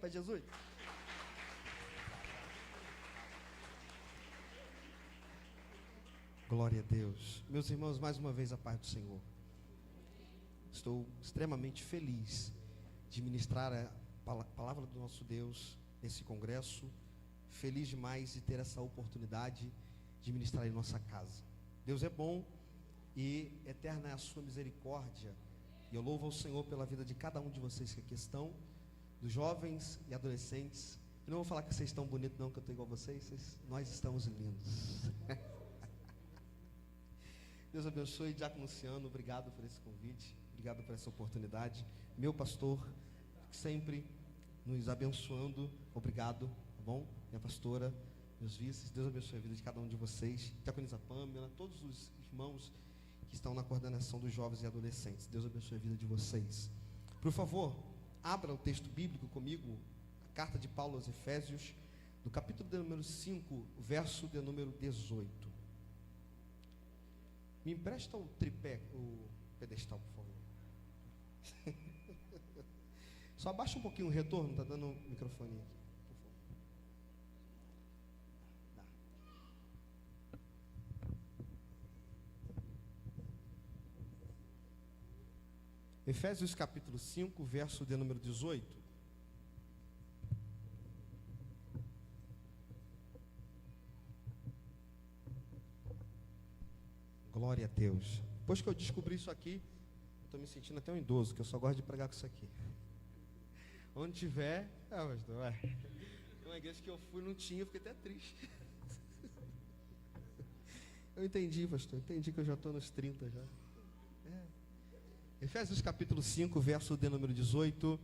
para Jesus. Glória a Deus. Meus irmãos, mais uma vez a paz do Senhor. Estou extremamente feliz de ministrar a palavra do nosso Deus nesse congresso. Feliz demais de ter essa oportunidade de ministrar em nossa casa. Deus é bom e eterna é a sua misericórdia. E eu louvo ao Senhor pela vida de cada um de vocês que aqui estão, dos jovens e adolescentes. Eu não vou falar que vocês estão bonitos não, que eu estou igual a vocês. Nós estamos lindos. Deus abençoe. Diácono Luciano, obrigado por esse convite, obrigado por essa oportunidade. Meu pastor, sempre nos abençoando, obrigado, tá bom? Minha pastora, meus vices, Deus abençoe a vida de cada um de vocês. Diaconisa Pâmela, todos os irmãos que estão na coordenação dos jovens e adolescentes, Deus abençoe a vida de vocês. Por favor, abra o texto bíblico comigo, a carta de Paulo aos Efésios, do capítulo de número 5, verso de número 18. Me empresta o tripé, o pedestal, por favor. Só abaixa um pouquinho o retorno, está dando o microfone aqui, por favor. Efésios capítulo 5, verso de número 18. Glória a Deus. Depois que eu descobri isso aqui, estou me sentindo até um idoso, que eu só gosto de pregar com isso aqui. Onde tiver, pastor, vai. Uma igreja que eu fui não tinha, eu fiquei até triste. Eu entendi, pastor, entendi que eu já estou nos 30 já. Efésios capítulo 5, verso de número 18,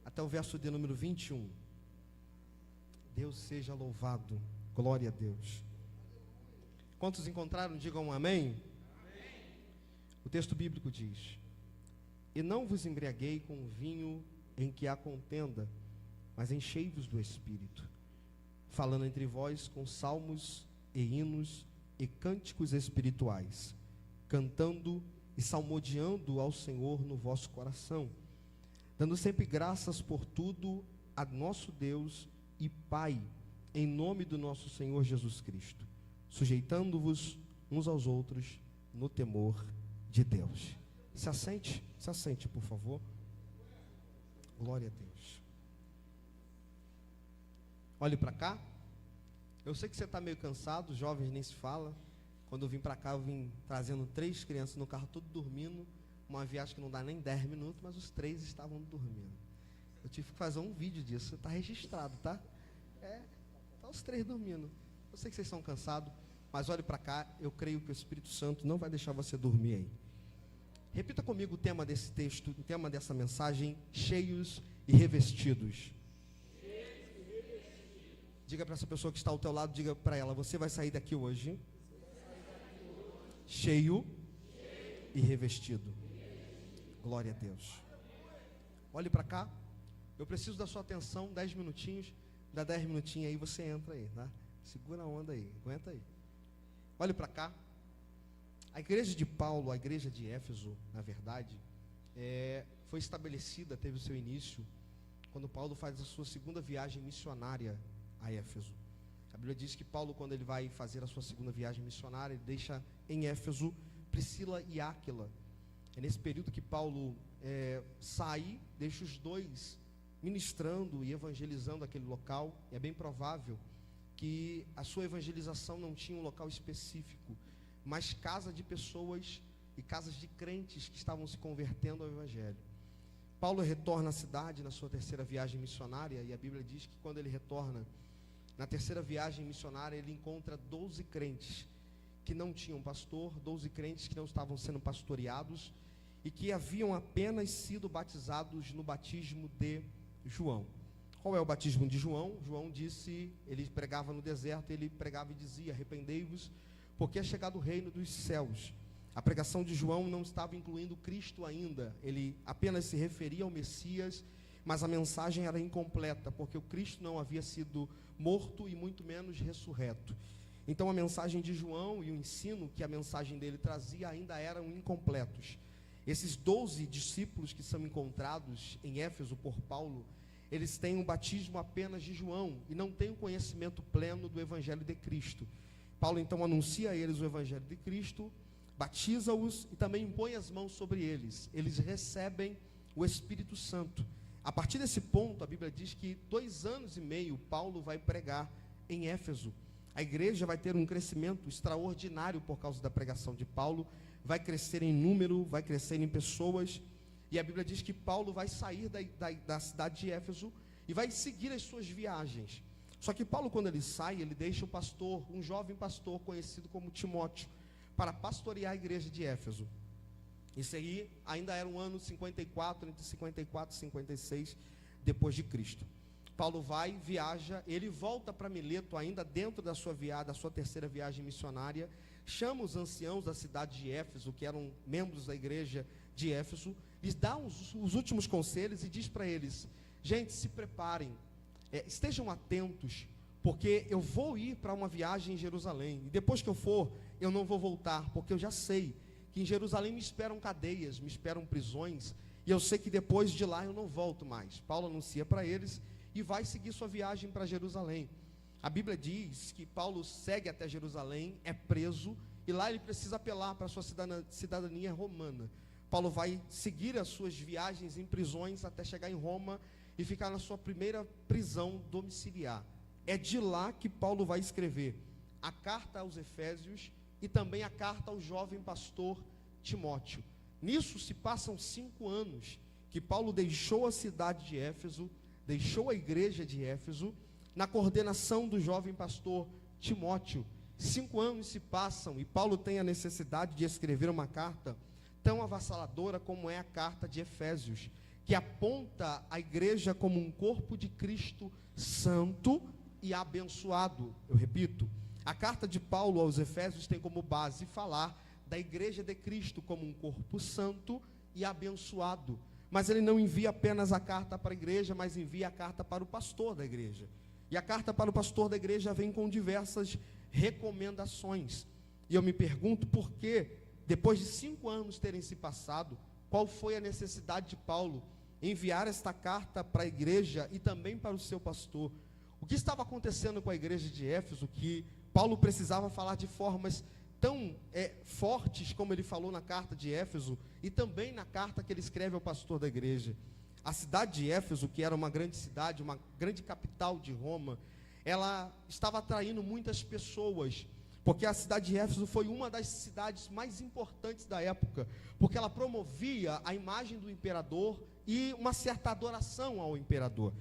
até o verso de número 21. Deus seja louvado, glória a Deus. Quantos encontraram, digam amém. Amém. O texto bíblico diz: e não vos embriaguei com o vinho em que há contenda, mas enchei-vos do Espírito, falando entre vós com salmos e hinos e cânticos espirituais, cantando e salmodiando ao Senhor no vosso coração, dando sempre graças por tudo a nosso Deus e Pai, em nome do nosso Senhor Jesus Cristo, sujeitando-vos uns aos outros no temor de Deus. Se assente, por favor. Glória a Deus. Olhe para cá. Eu sei que você está meio cansado, os jovens nem se fala. Quando eu vim para cá, eu vim trazendo 3 crianças no carro, tudo dormindo. Uma viagem que não dá nem 10 minutos, mas os 3 estavam dormindo. Eu tive que fazer um vídeo disso, está registrado, tá? Tá os 3 dormindo. Eu sei que vocês estão cansados, mas olhe para cá, eu creio que o Espírito Santo não vai deixar você dormir aí. Repita comigo o tema desse texto, o tema dessa mensagem: cheios e revestidos. Diga para essa pessoa que está ao teu lado, diga para ela: você vai sair daqui hoje cheio e revestido. Glória a Deus. Olhe para cá, eu preciso da sua atenção, 10 minutinhos, dá 10 minutinhos aí, você entra aí, tá? Segura a onda aí, aguenta aí. Olhe para cá. A igreja de Paulo, a igreja de Éfeso, na verdade, foi estabelecida, teve o seu início, quando Paulo faz a sua segunda viagem missionária a Éfeso. A Bíblia diz que Paulo, quando ele vai fazer a sua segunda viagem missionária, ele deixa em Éfeso Priscila e Áquila. É nesse período que Paulo sai, deixa os dois ministrando e evangelizando aquele local. E é bem provável que a sua evangelização não tinha um local específico, mas casa de pessoas e casas de crentes que estavam se convertendo ao Evangelho. Paulo retorna à cidade na sua terceira viagem missionária, e a Bíblia diz que quando ele retorna na terceira viagem missionária, ele encontra 12 crentes que não tinham pastor, 12 crentes que não estavam sendo pastoreados e que haviam apenas sido batizados no batismo de João. Qual é o batismo de João? João disse, ele pregava no deserto, ele pregava e dizia: arrependei-vos, porque é chegado o reino dos céus. A pregação de João não estava incluindo Cristo ainda, ele apenas se referia ao Messias, mas a mensagem era incompleta, porque o Cristo não havia sido morto e muito menos ressurreto. Então a mensagem de João e o ensino que a mensagem dele trazia ainda eram incompletos. Esses 12 discípulos que são encontrados em Éfeso por Paulo, eles têm um batismo apenas de João e não têm o conhecimento pleno do Evangelho de Cristo. Paulo então anuncia a eles o Evangelho de Cristo, batiza-os e também impõe as mãos sobre eles. Eles recebem o Espírito Santo. A partir desse ponto, a Bíblia diz que 2 anos e meio Paulo vai pregar em Éfeso. A igreja vai ter um crescimento extraordinário por causa da pregação de Paulo, vai crescer em número, vai crescer em pessoas, e a Bíblia diz que Paulo vai sair da cidade de Éfeso e vai seguir as suas viagens. Só que Paulo, quando ele sai, ele deixa o pastor, um jovem pastor conhecido como Timóteo, para pastorear a igreja de Éfeso. Isso aí ainda era um ano 54, entre 54 e 56 depois de Cristo. Paulo vai, viaja, ele volta para Mileto ainda dentro da sua viagem, da sua terceira viagem missionária, chama os anciãos da cidade de Éfeso, que eram membros da igreja de Éfeso, lhes dá os últimos conselhos e diz para eles: gente, se preparem, estejam atentos, porque eu vou ir para uma viagem em Jerusalém, e depois que eu for, eu não vou voltar, porque eu já sei que em Jerusalém me esperam cadeias, me esperam prisões, e eu sei que depois de lá eu não volto mais. Paulo anuncia para eles e vai seguir sua viagem para Jerusalém. A Bíblia diz que Paulo segue até Jerusalém, é preso, e lá ele precisa apelar para a sua cidadania romana. Paulo vai seguir as suas viagens em prisões até chegar em Roma e ficar na sua primeira prisão domiciliar. É de lá que Paulo vai escrever a carta aos Efésios e também a carta ao jovem pastor Timóteo. Nisso se passam 5 anos que Paulo deixou a cidade de Éfeso, deixou a igreja de Éfeso, na coordenação do jovem pastor Timóteo. 5 anos se passam e Paulo tem a necessidade de escrever uma carta tão avassaladora como é a carta de Efésios, que aponta a igreja como um corpo de Cristo santo e abençoado. Eu repito, a carta de Paulo aos Efésios tem como base falar da igreja de Cristo como um corpo santo e abençoado. Mas ele não envia apenas a carta para a igreja, mas envia a carta para o pastor da igreja. E a carta para o pastor da igreja vem com diversas recomendações. E eu me pergunto por que, depois de 5 anos terem se passado, qual foi a necessidade de Paulo enviar esta carta para a igreja e também para o seu pastor? O que estava acontecendo com a igreja de Éfeso, que Paulo precisava falar de formas tão fortes como ele falou na carta de Éfeso e também na carta que ele escreve ao pastor da igreja? A cidade de Éfeso, que era uma grande cidade, uma grande capital de Roma, ela estava atraindo muitas pessoas, porque a cidade de Éfeso foi uma das cidades mais importantes da época, porque ela promovia a imagem do imperador e uma certa adoração ao imperador.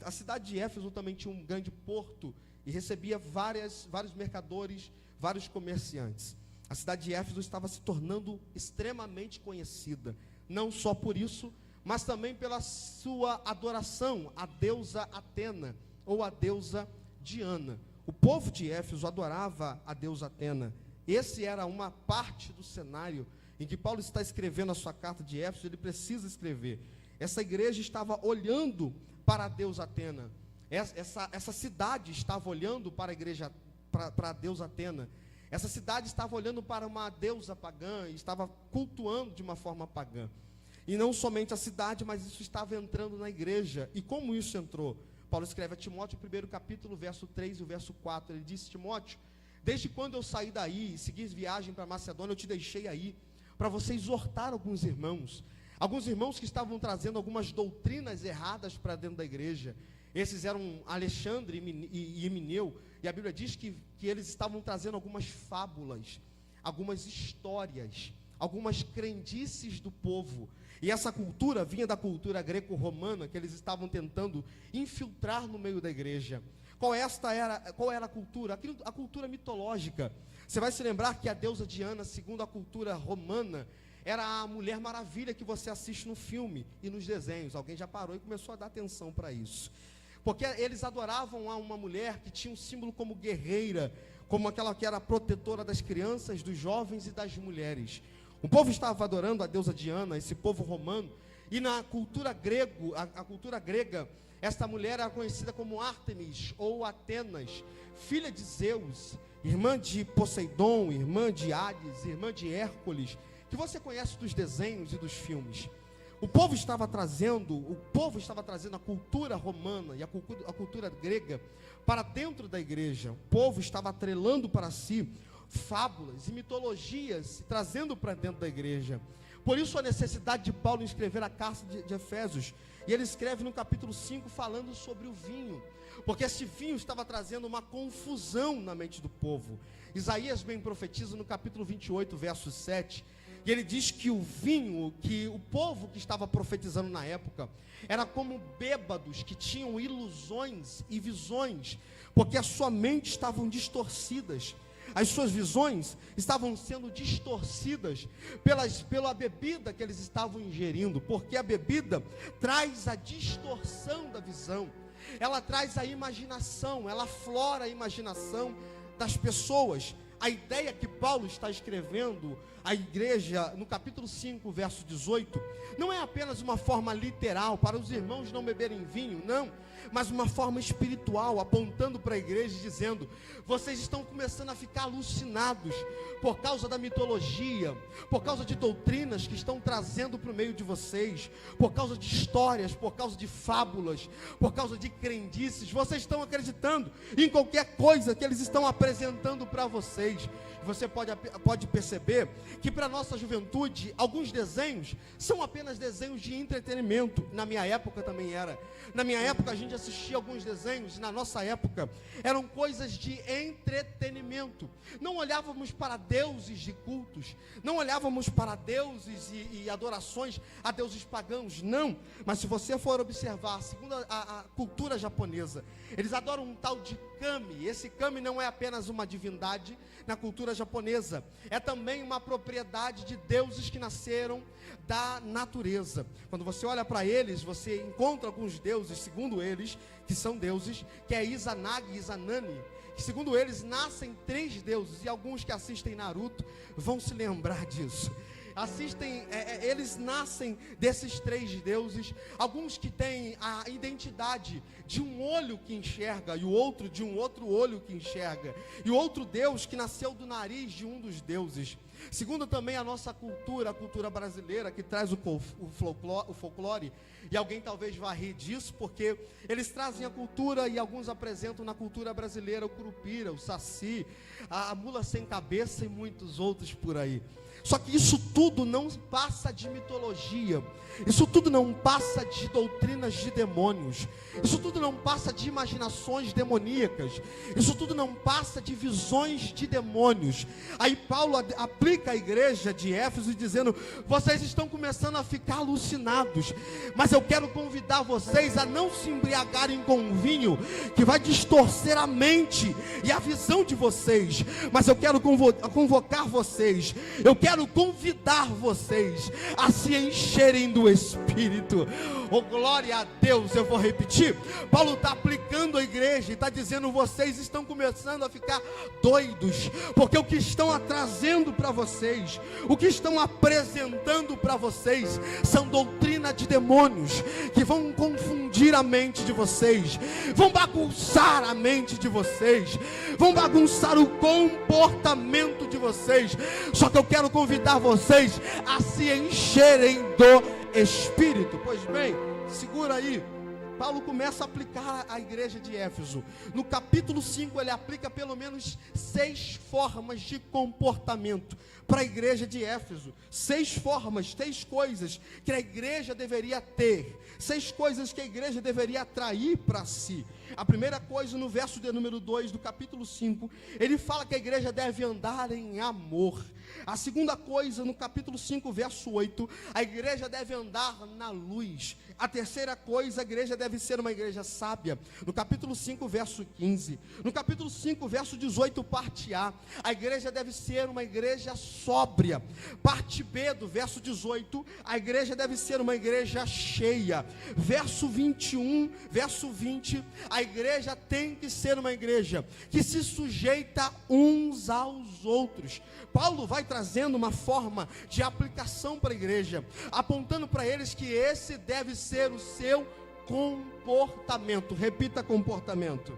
A cidade de Éfeso também tinha um grande porto e recebia vários mercadores, vários comerciantes. A cidade de Éfeso estava se tornando extremamente conhecida, não só por isso, mas também pela sua adoração à deusa Atena, ou à deusa Diana. O povo de Éfeso adorava a deusa Atena. Esse era uma parte do cenário em que Paulo está escrevendo a sua carta de Éfeso. Ele precisa escrever. Essa igreja estava olhando para a deusa Atena. Essa cidade estava olhando para a igreja, para a deusa Atena. Essa cidade estava olhando para uma deusa pagã e estava cultuando de uma forma pagã. E não somente a cidade, mas isso estava entrando na igreja. E como isso entrou? Paulo escreve a Timóteo, o 1º capítulo, verso 3 e o verso 4. Ele disse: Timóteo, desde quando eu saí daí e segui viagem para Macedônia, eu te deixei aí, para você exortar alguns irmãos que estavam trazendo algumas doutrinas erradas para dentro da igreja. Esses eram Alexandre e Emineu, e a Bíblia diz que eles estavam trazendo algumas fábulas, algumas histórias, algumas crendices do povo. E essa cultura vinha da cultura greco-romana, que eles estavam tentando infiltrar no meio da igreja. Qual era a cultura? A cultura mitológica. Você vai se lembrar que a deusa Diana, segundo a cultura romana, era a Mulher Maravilha que você assiste no filme e nos desenhos. Alguém já parou e começou a dar atenção para isso. Porque eles adoravam a uma mulher que tinha um símbolo como guerreira, como aquela que era protetora das crianças, dos jovens e das mulheres. O povo estava adorando a deusa Diana, esse povo romano, e na cultura a cultura grega, esta mulher era conhecida como Ártemis ou Atenas, filha de Zeus, irmã de Poseidon, irmã de Hades, irmã de Hércules, que você conhece dos desenhos e dos filmes. O povo estava trazendo a cultura romana e a cultura grega para dentro da igreja. O povo estava atrelando para si fábulas e mitologias, trazendo para dentro da igreja. Por isso a necessidade de Paulo em escrever a carta de Efésios. E ele escreve no capítulo 5 falando sobre o vinho, porque esse vinho estava trazendo uma confusão na mente do povo. Isaías bem profetiza no capítulo 28, verso 7, e ele diz que o vinho, que o povo que estava profetizando na época, era como bêbados que tinham ilusões e visões, porque a sua mente estavam distorcidas. As suas visões estavam sendo distorcidas pela bebida que eles estavam ingerindo, porque a bebida traz a distorção da visão, ela traz a imaginação, ela aflora a imaginação das pessoas. A ideia que Paulo está escrevendo à igreja no capítulo 5, verso 18, não é apenas uma forma literal para os irmãos não beberem vinho, não, mas uma forma espiritual, apontando para a igreja e dizendo: vocês estão começando a ficar alucinados por causa da mitologia, por causa de doutrinas que estão trazendo para o meio de vocês, por causa de histórias, por causa de fábulas, por causa de crendices. Vocês estão acreditando em qualquer coisa que eles estão apresentando para vocês. Você pode perceber que para a nossa juventude, alguns desenhos são apenas desenhos de entretenimento. Na minha época também era. Na minha época a gente assistia alguns desenhos, na nossa época eram coisas de entretenimento. Não olhávamos para deuses de cultos, não olhávamos para deuses e adorações a deuses pagãos, não. Mas se você for observar, segundo a cultura japonesa, eles adoram um tal de kami. Esse kami não é apenas uma divindade na cultura japonesa, é também uma propriedade de deuses que nasceram da natureza. Quando você olha para eles, você encontra alguns deuses, segundo eles, que são deuses, que é Izanagi e Izanami, que segundo eles nascem 3 deuses, e alguns que assistem Naruto vão se lembrar disso. Eles nascem desses 3 deuses, alguns que têm a identidade de um olho que enxerga, e o outro de um outro olho que enxerga, e o outro deus que nasceu do nariz de um dos deuses. Segundo também a nossa cultura, a cultura brasileira, que traz o folclore, e alguém talvez vá rir disso, porque eles trazem a cultura, e alguns apresentam na cultura brasileira o curupira, o saci, a mula sem cabeça e muitos outros por aí. Só que isso tudo não passa de mitologia, isso tudo não passa de doutrinas de demônios, isso tudo não passa de imaginações demoníacas, isso tudo não passa de visões de demônios. Aí Paulo aplica a igreja de Éfeso dizendo: vocês estão começando a ficar alucinados, mas eu quero convidar vocês a não se embriagarem com vinho, que vai distorcer a mente e a visão de vocês, mas eu quero convocar vocês, eu quero convidar vocês a se encherem do Espírito. Oh, glória a Deus. Eu vou repetir. Paulo está aplicando a igreja e está dizendo: vocês estão começando a ficar doidos, porque o que estão trazendo para vocês, o que estão apresentando para vocês, são doutrina de demônios, que vão confundir a mente de vocês, vão bagunçar a mente de vocês, vão bagunçar o comportamento de vocês. Só que eu quero convidar vocês a se encherem do Espírito. Pois bem, segura aí. Paulo começa a aplicar a igreja de Éfeso. No capítulo 5 ele aplica pelo menos 6 formas de comportamento para a igreja de Éfeso. 6 formas, 6 coisas que a igreja deveria ter, 6 coisas que a igreja deveria atrair para si. A primeira coisa, no verso de número 2 do capítulo 5, ele fala que a igreja deve andar em amor. A segunda coisa, no capítulo 5, verso 8, a igreja deve andar na luz. A terceira coisa, a igreja deve ser uma igreja sábia. No capítulo 5, verso 15. No capítulo 5, verso 18, parte A, a igreja deve ser uma igreja sóbria. Parte B, do verso 18, a igreja deve ser uma igreja cheia. Verso 21, verso 20, a igreja tem que ser uma igreja que se sujeita uns aos outros. Paulo vai trazendo uma forma de aplicação para a igreja, apontando para eles que esse deve ser o seu comportamento. Repita: comportamento.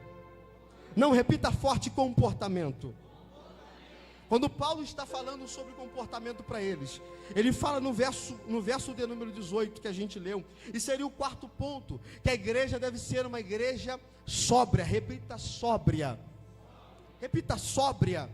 Não, repita forte: comportamento. Quando Paulo está falando sobre comportamento para eles, ele fala no verso de número 18 que a gente leu, e seria o quarto ponto, que a igreja deve ser uma igreja sóbria. Repita, sóbria. Repita, sóbria.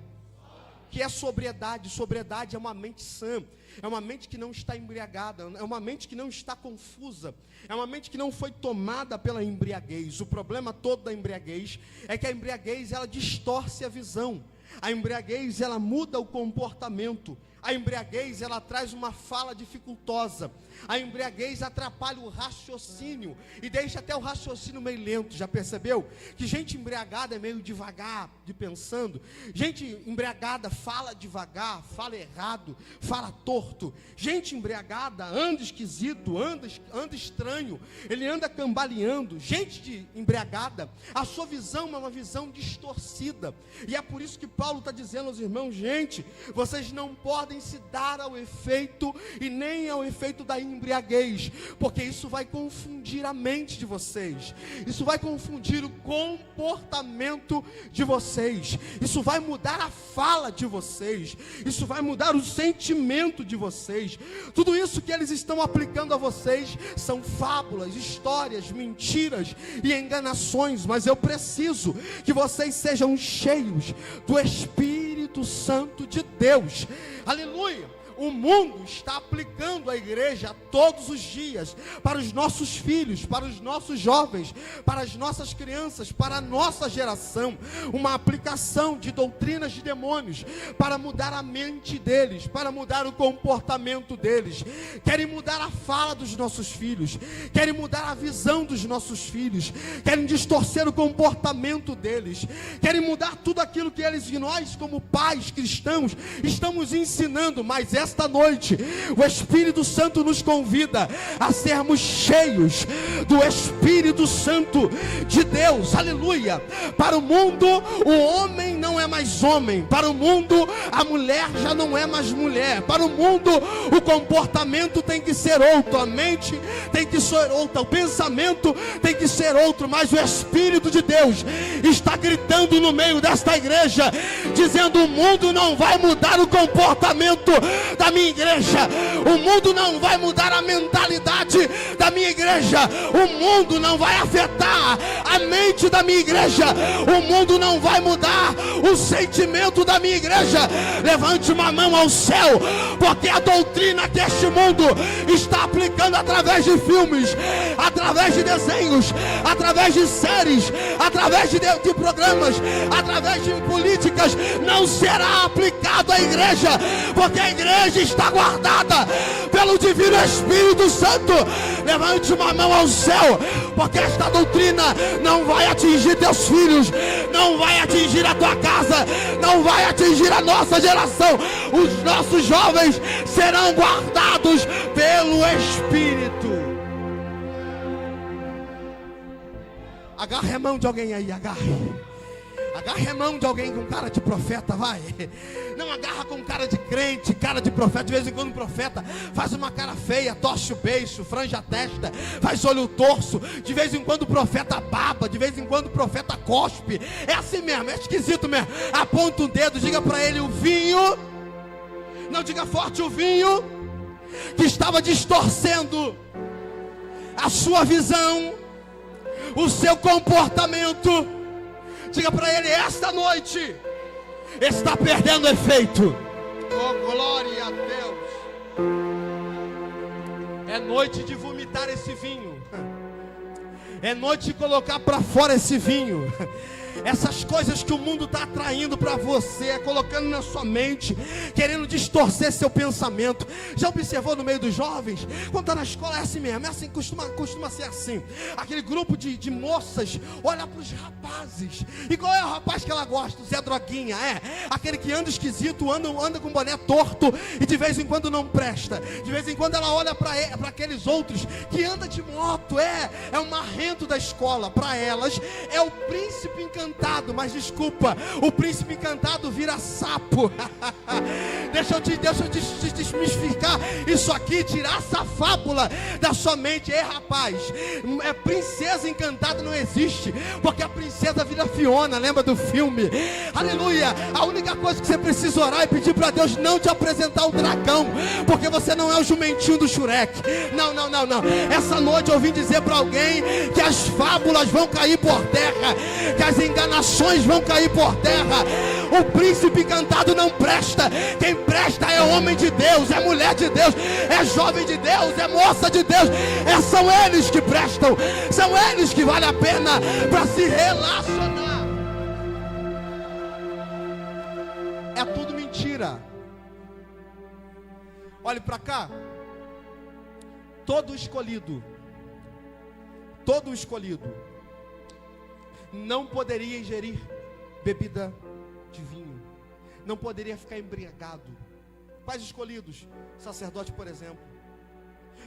Que é sobriedade. Sobriedade é uma mente sã, é uma mente que não está embriagada, é uma mente que não está confusa, é uma mente que não foi tomada pela embriaguez. O problema todo da embriaguez é que a embriaguez, ela distorce a visão. A embriaguez, ela muda o comportamento. A embriaguez, ela traz uma fala dificultosa. A embriaguez atrapalha o raciocínio e deixa até o raciocínio meio lento. Já percebeu? Que gente embriagada é meio devagar de pensando. Gente embriagada fala devagar, fala errado, fala torto. Gente embriagada anda esquisito, anda estranho. Ele anda cambaleando. Gente embriagada, a sua visão é uma visão distorcida. E é por isso que Paulo está dizendo aos irmãos: gente, vocês não podem se dar ao efeito e nem ao efeito da embriaguez, porque isso vai confundir a mente de vocês, isso vai confundir o comportamento de vocês, isso vai mudar a fala de vocês, isso vai mudar o sentimento de vocês. Tudo isso que eles estão aplicando a vocês são fábulas, histórias, mentiras e enganações, mas eu preciso que vocês sejam cheios do Espírito Santo de Deus. Aleluia! O mundo está aplicando a igreja todos os dias para os nossos filhos, para os nossos jovens, para as nossas crianças, para a nossa geração, uma aplicação de doutrinas de demônios para mudar a mente deles, para mudar o comportamento deles. Querem mudar a fala dos nossos filhos, querem mudar a visão dos nossos filhos, querem distorcer o comportamento deles, querem mudar tudo aquilo que eles e nós, como pais cristãos, estamos ensinando. Mas esta noite o Espírito Santo nos convida a sermos cheios do Espírito Santo de Deus. Aleluia! Para o mundo, o homem não é mais homem. Para o mundo, a mulher já não é mais mulher. Para o mundo, o comportamento tem que ser outro, a mente tem que ser outra, o pensamento tem que ser outro. Mas o Espírito de Deus está gritando no meio desta igreja, dizendo: o mundo não vai mudar o comportamento da minha igreja, o mundo não vai mudar a mentalidade da minha igreja, o mundo não vai afetar a mente da minha igreja, o mundo não vai mudar o sentimento da minha igreja. Levante uma mão ao céu, porque a doutrina que este mundo está aplicando através de filmes, através de desenhos, através de séries, através de programas, através de políticas, não será aplicado à igreja, porque a igreja está guardada pelo divino Espírito Santo. Levante uma mão ao céu, porque esta doutrina não vai atingir teus filhos, não vai atingir a tua casa, não vai atingir a nossa geração. Os nossos jovens serão guardados pelo Espírito. Agarre a mão de alguém aí, agarre a mão de alguém com cara de profeta, vai. Não agarra com cara de crente, cara de profeta. De vez em quando o profeta faz uma cara feia, torce o beiço, franja a testa, faz olho torso. De vez em quando o profeta baba, de vez em quando o profeta cospe. É assim mesmo, é esquisito mesmo. Aponta o dedo, diga para ele: o vinho, não, diga forte, o vinho que estava distorcendo a sua visão, o seu comportamento, diga para ele: esta noite está perdendo efeito. Oh, glória a Deus. É noite de vomitar esse vinho, é noite de colocar para fora esse vinho. Essas coisas que o mundo está atraindo para você, colocando na sua mente, querendo distorcer seu pensamento. Já observou no meio dos jovens? Quando está na escola é assim mesmo, é assim, costuma ser assim. Aquele grupo de moças olha para os rapazes. E qual é o rapaz que ela gosta? O Zé Droguinha, aquele que anda esquisito, anda com boné torto e de vez em quando não presta. De vez em quando ela olha para aqueles outros que anda de moto, é o marrento da escola. Para elas é o príncipe encantado encantado, mas desculpa, o príncipe encantado vira sapo. Deixa eu desmistificar isso aqui, tirar essa fábula da sua mente. Ei, rapaz, princesa encantada não existe, porque a princesa vira Fiona, lembra do filme? Aleluia. A única coisa que você precisa orar é pedir para Deus não te apresentar o dragão, porque você não é o jumentinho do Shrek. Não. Essa noite eu vim dizer para alguém que as fábulas vão cair por terra, que as enganações vão cair por terra. O príncipe encantado não presta. Quem presta é homem de Deus, é mulher de Deus, é jovem de Deus, é moça de Deus. São eles que prestam, são eles que vale a pena para se relacionar. É tudo mentira. Olhe para cá. Todo escolhido não poderia ingerir bebida de vinho, não poderia ficar embriagado. Pais escolhidos, sacerdote, por exemplo,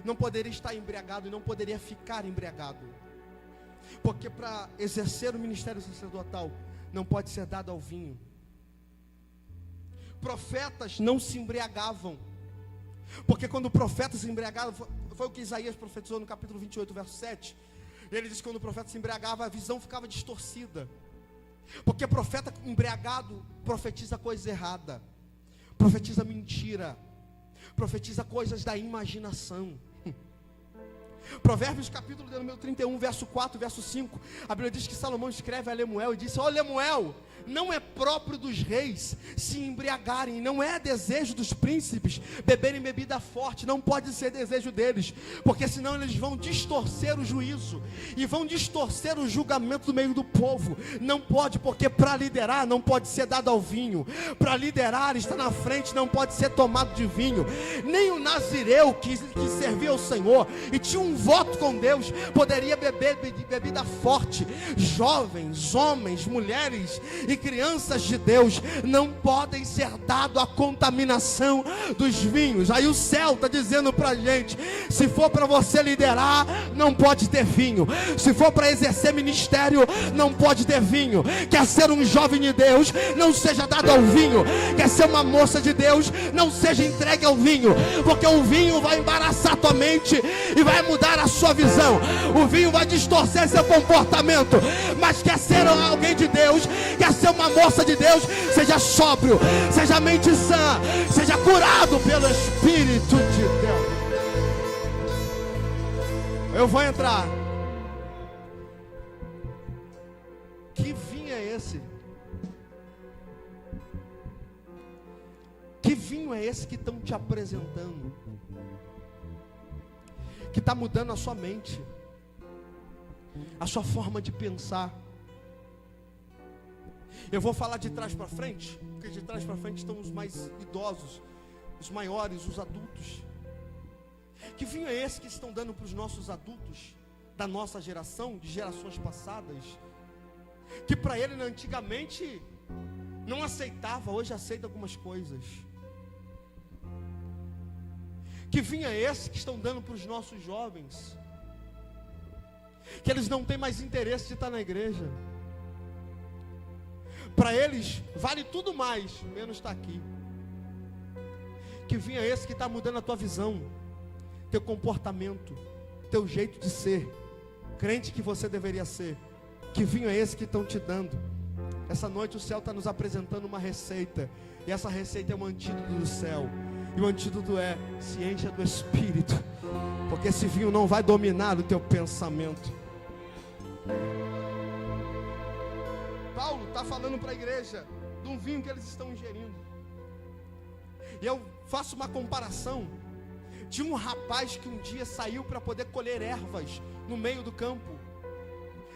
não poderia estar embriagado e não poderia ficar embriagado, porque para exercer o ministério sacerdotal não pode ser dado ao vinho. Profetas não se embriagavam, porque quando o profeta se embriagava, foi o que Isaías profetizou no capítulo 28, verso 7. Ele diz que quando o profeta se embriagava, a visão ficava distorcida, porque profeta embriagado profetiza coisa errada, profetiza mentira, profetiza coisas da imaginação. Provérbios capítulo de número 31, verso 4, verso 5, a Bíblia diz que Salomão escreve a Lemuel e disse: ó Lemuel, não é próprio dos reis se embriagarem, não é desejo dos príncipes beberem bebida forte, não pode ser desejo deles, porque senão eles vão distorcer o juízo, e vão distorcer o julgamento do meio do povo. Não pode, porque para liderar não pode ser dado ao vinho, para liderar, estar na frente, não pode ser tomado de vinho. Nem o nazireu que servia ao Senhor e tinha um voto com Deus poderia beber bebida forte. Jovens, homens, mulheres e crianças de Deus não podem ser dado a contaminação dos vinhos. Aí o céu está dizendo para a gente: se for para você liderar, não pode ter vinho. Se for para exercer ministério, não pode ter vinho. Quer ser um jovem de Deus, não seja dado ao vinho. Quer ser uma moça de Deus, não seja entregue ao vinho, porque o vinho vai embaraçar tua mente e vai mudar a sua visão. O vinho vai distorcer seu comportamento. Mas quer ser alguém de Deus, quer ser uma moça de Deus, seja sóbrio, seja mente sã, seja curado pelo Espírito de Deus. Eu vou entrar. Que vinho é esse? Que vinho é esse que estão te apresentando, que está mudando a sua mente, a sua forma de pensar? Eu vou falar de trás para frente, porque de trás para frente estão os mais idosos, os maiores, os adultos. Que vinho é esse que estão dando para os nossos adultos, da nossa geração, de gerações passadas, que para ele antigamente não aceitava, hoje aceita algumas coisas? Que vinho é esse que estão dando para os nossos jovens, que eles não têm mais interesse de estar na igreja? Para eles vale tudo mais, menos estar aqui. Que vinho é esse que está mudando a tua visão, teu comportamento, teu jeito de ser, crente que você deveria ser? Que vinho é esse que estão te dando? Essa noite o céu está nos apresentando uma receita, e essa receita é um antídoto do céu. E o antídoto é: se encha do Espírito, porque esse vinho não vai dominar o teu pensamento. Paulo está falando para a igreja de um vinho que eles estão ingerindo. E eu faço uma comparação de um rapaz que um dia saiu para poder colher ervas no meio do campo.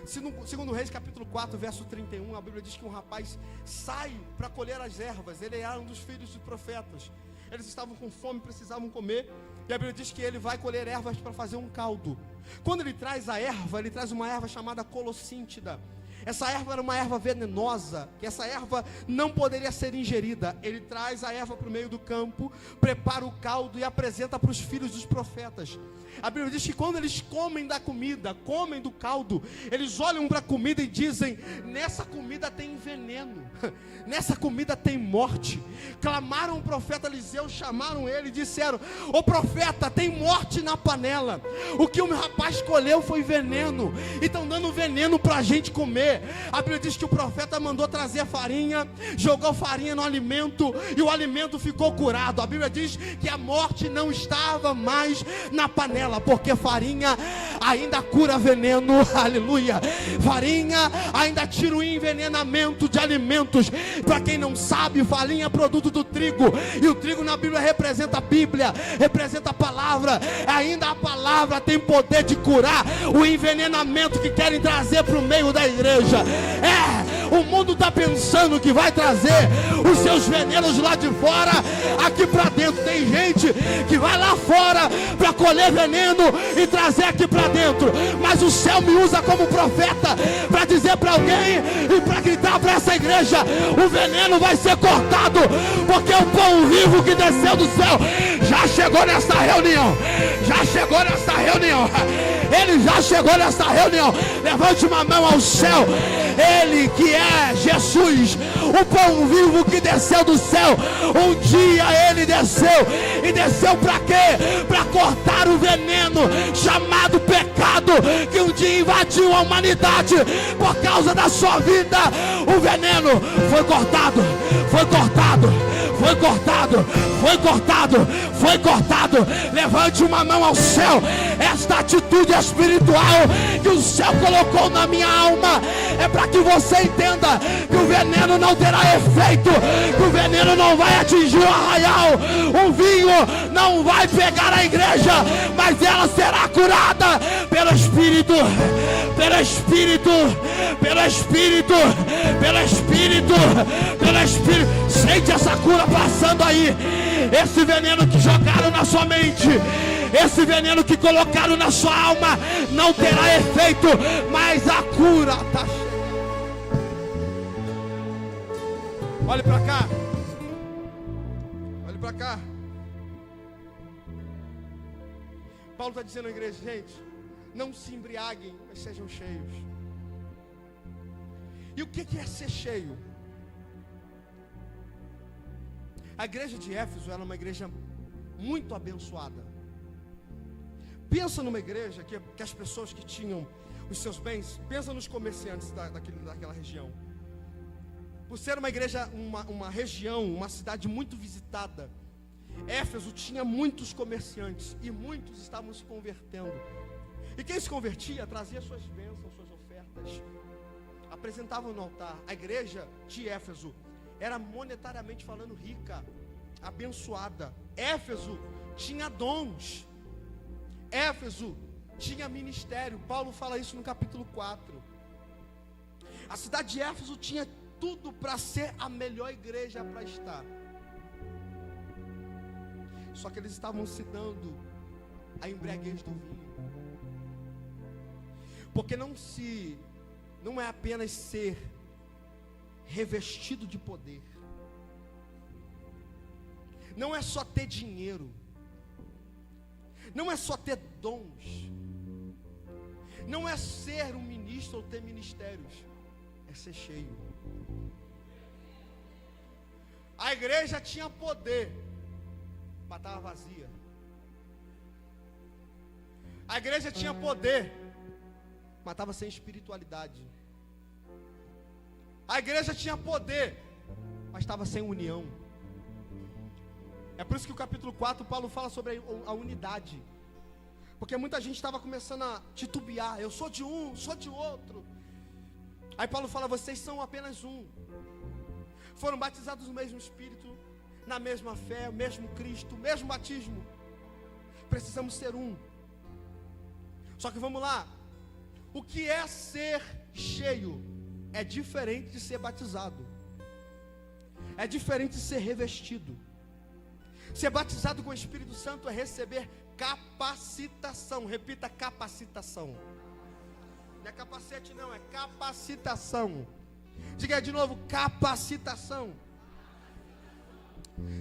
Segundo Reis capítulo 4, verso 31, a Bíblia diz que um rapaz sai para colher as ervas. Ele era um dos filhos dos profetas. Eles estavam com fome, precisavam comer, e a Bíblia diz que ele vai colher ervas para fazer um caldo. Quando ele traz a erva, ele traz uma erva chamada colossíntida. Essa erva era uma erva venenosa, que essa erva não poderia ser ingerida. Ele traz a erva para o meio do campo, prepara o caldo e apresenta para os filhos dos profetas. A Bíblia diz que quando eles comem da comida, comem do caldo, eles olham para a comida e dizem: nessa comida tem veneno, nessa comida tem morte. Clamaram o profeta Eliseu, chamaram ele e disseram: ô profeta, tem morte na panela. O que o rapaz colheu foi veneno, e estão dando veneno para a gente comer. A Bíblia diz que o profeta mandou trazer farinha, jogou farinha no alimento, e o alimento ficou curado. A Bíblia diz que a morte não estava mais na panela, porque farinha ainda cura veneno, aleluia. Farinha ainda tira o envenenamento de alimentos. Para quem não sabe, farinha é produto do trigo, e o trigo na Bíblia representa a Bíblia, representa a palavra. Ainda a palavra tem poder de curar o envenenamento que querem trazer para o meio da igreja. O mundo está pensando que vai trazer os seus venenos lá de fora, aqui para dentro. Tem gente que vai lá fora para colher veneno e trazer aqui para dentro, mas o céu me usa como profeta para dizer para alguém e para gritar para essa igreja: o veneno vai ser cortado, porque o pão vivo que desceu do céu já chegou nessa reunião. Já chegou nessa reunião. Ele já chegou nessa reunião. Levante uma mão ao céu. Ele que é Jesus, o pão vivo que desceu do céu. Um dia ele desceu. E desceu para quê? Para cortar o veneno chamado pecado, que um dia invadiu a humanidade por causa da sua vida. O veneno foi cortado. Foi cortado. Foi cortado. Foi cortado. Foi cortado. Levante uma mão ao céu. Esta atitude espiritual que o céu colocou na minha alma é para que você entenda que o veneno não terá efeito, que o veneno não vai atingir o arraial, o vinho não vai pegar a igreja, mas ela será curada pelo Espírito, pelo Espírito, pelo Espírito, pelo Espírito, pelo Espírito. Sente essa cura passando aí. Esse veneno que jogaram na sua mente, esse veneno que colocaram na sua alma não terá efeito, mas a cura está chegando. Olhe para cá. Olhe para cá. Paulo está dizendo à igreja: gente, não se embriaguem, mas sejam cheios. E o que é ser cheio? A igreja de Éfeso era uma igreja muito abençoada. Pensa numa igreja que as pessoas que tinham os seus bens, pensa nos comerciantes daquela região. Por ser uma igreja, uma região, uma cidade muito visitada, Éfeso tinha muitos comerciantes e muitos estavam se convertendo. E quem se convertia trazia suas bênçãos, suas ofertas, apresentavam no altar. A igreja de Éfeso era monetariamente falando rica, abençoada. Éfeso tinha dons. Éfeso tinha ministério. Paulo fala isso no capítulo 4. A cidade de Éfeso tinha tudo para ser a melhor igreja para estar. Só que eles estavam se dando a embriaguez do vinho. Porque não é apenas ser revestido de poder, não é só ter dinheiro, não é só ter dons, não é ser um ministro ou ter ministérios, é ser cheio. A igreja tinha poder, mas estava vazia. A igreja tinha poder, mas estava sem espiritualidade. A igreja tinha poder, mas estava sem união. É por isso que o capítulo 4, Paulo fala sobre a unidade. Porque muita gente estava começando a titubear. Eu sou de um, sou de outro. Aí Paulo fala: vocês são apenas um. Foram batizados no mesmo Espírito, na mesma fé, o mesmo Cristo, o mesmo batismo. Precisamos ser um. Só que vamos lá. O que é ser cheio? É diferente de ser batizado. É diferente de ser revestido. Ser batizado com o Espírito Santo é receber capacitação. Repita: capacitação. Não é capacete não, é capacitação. Diga de novo, capacitação.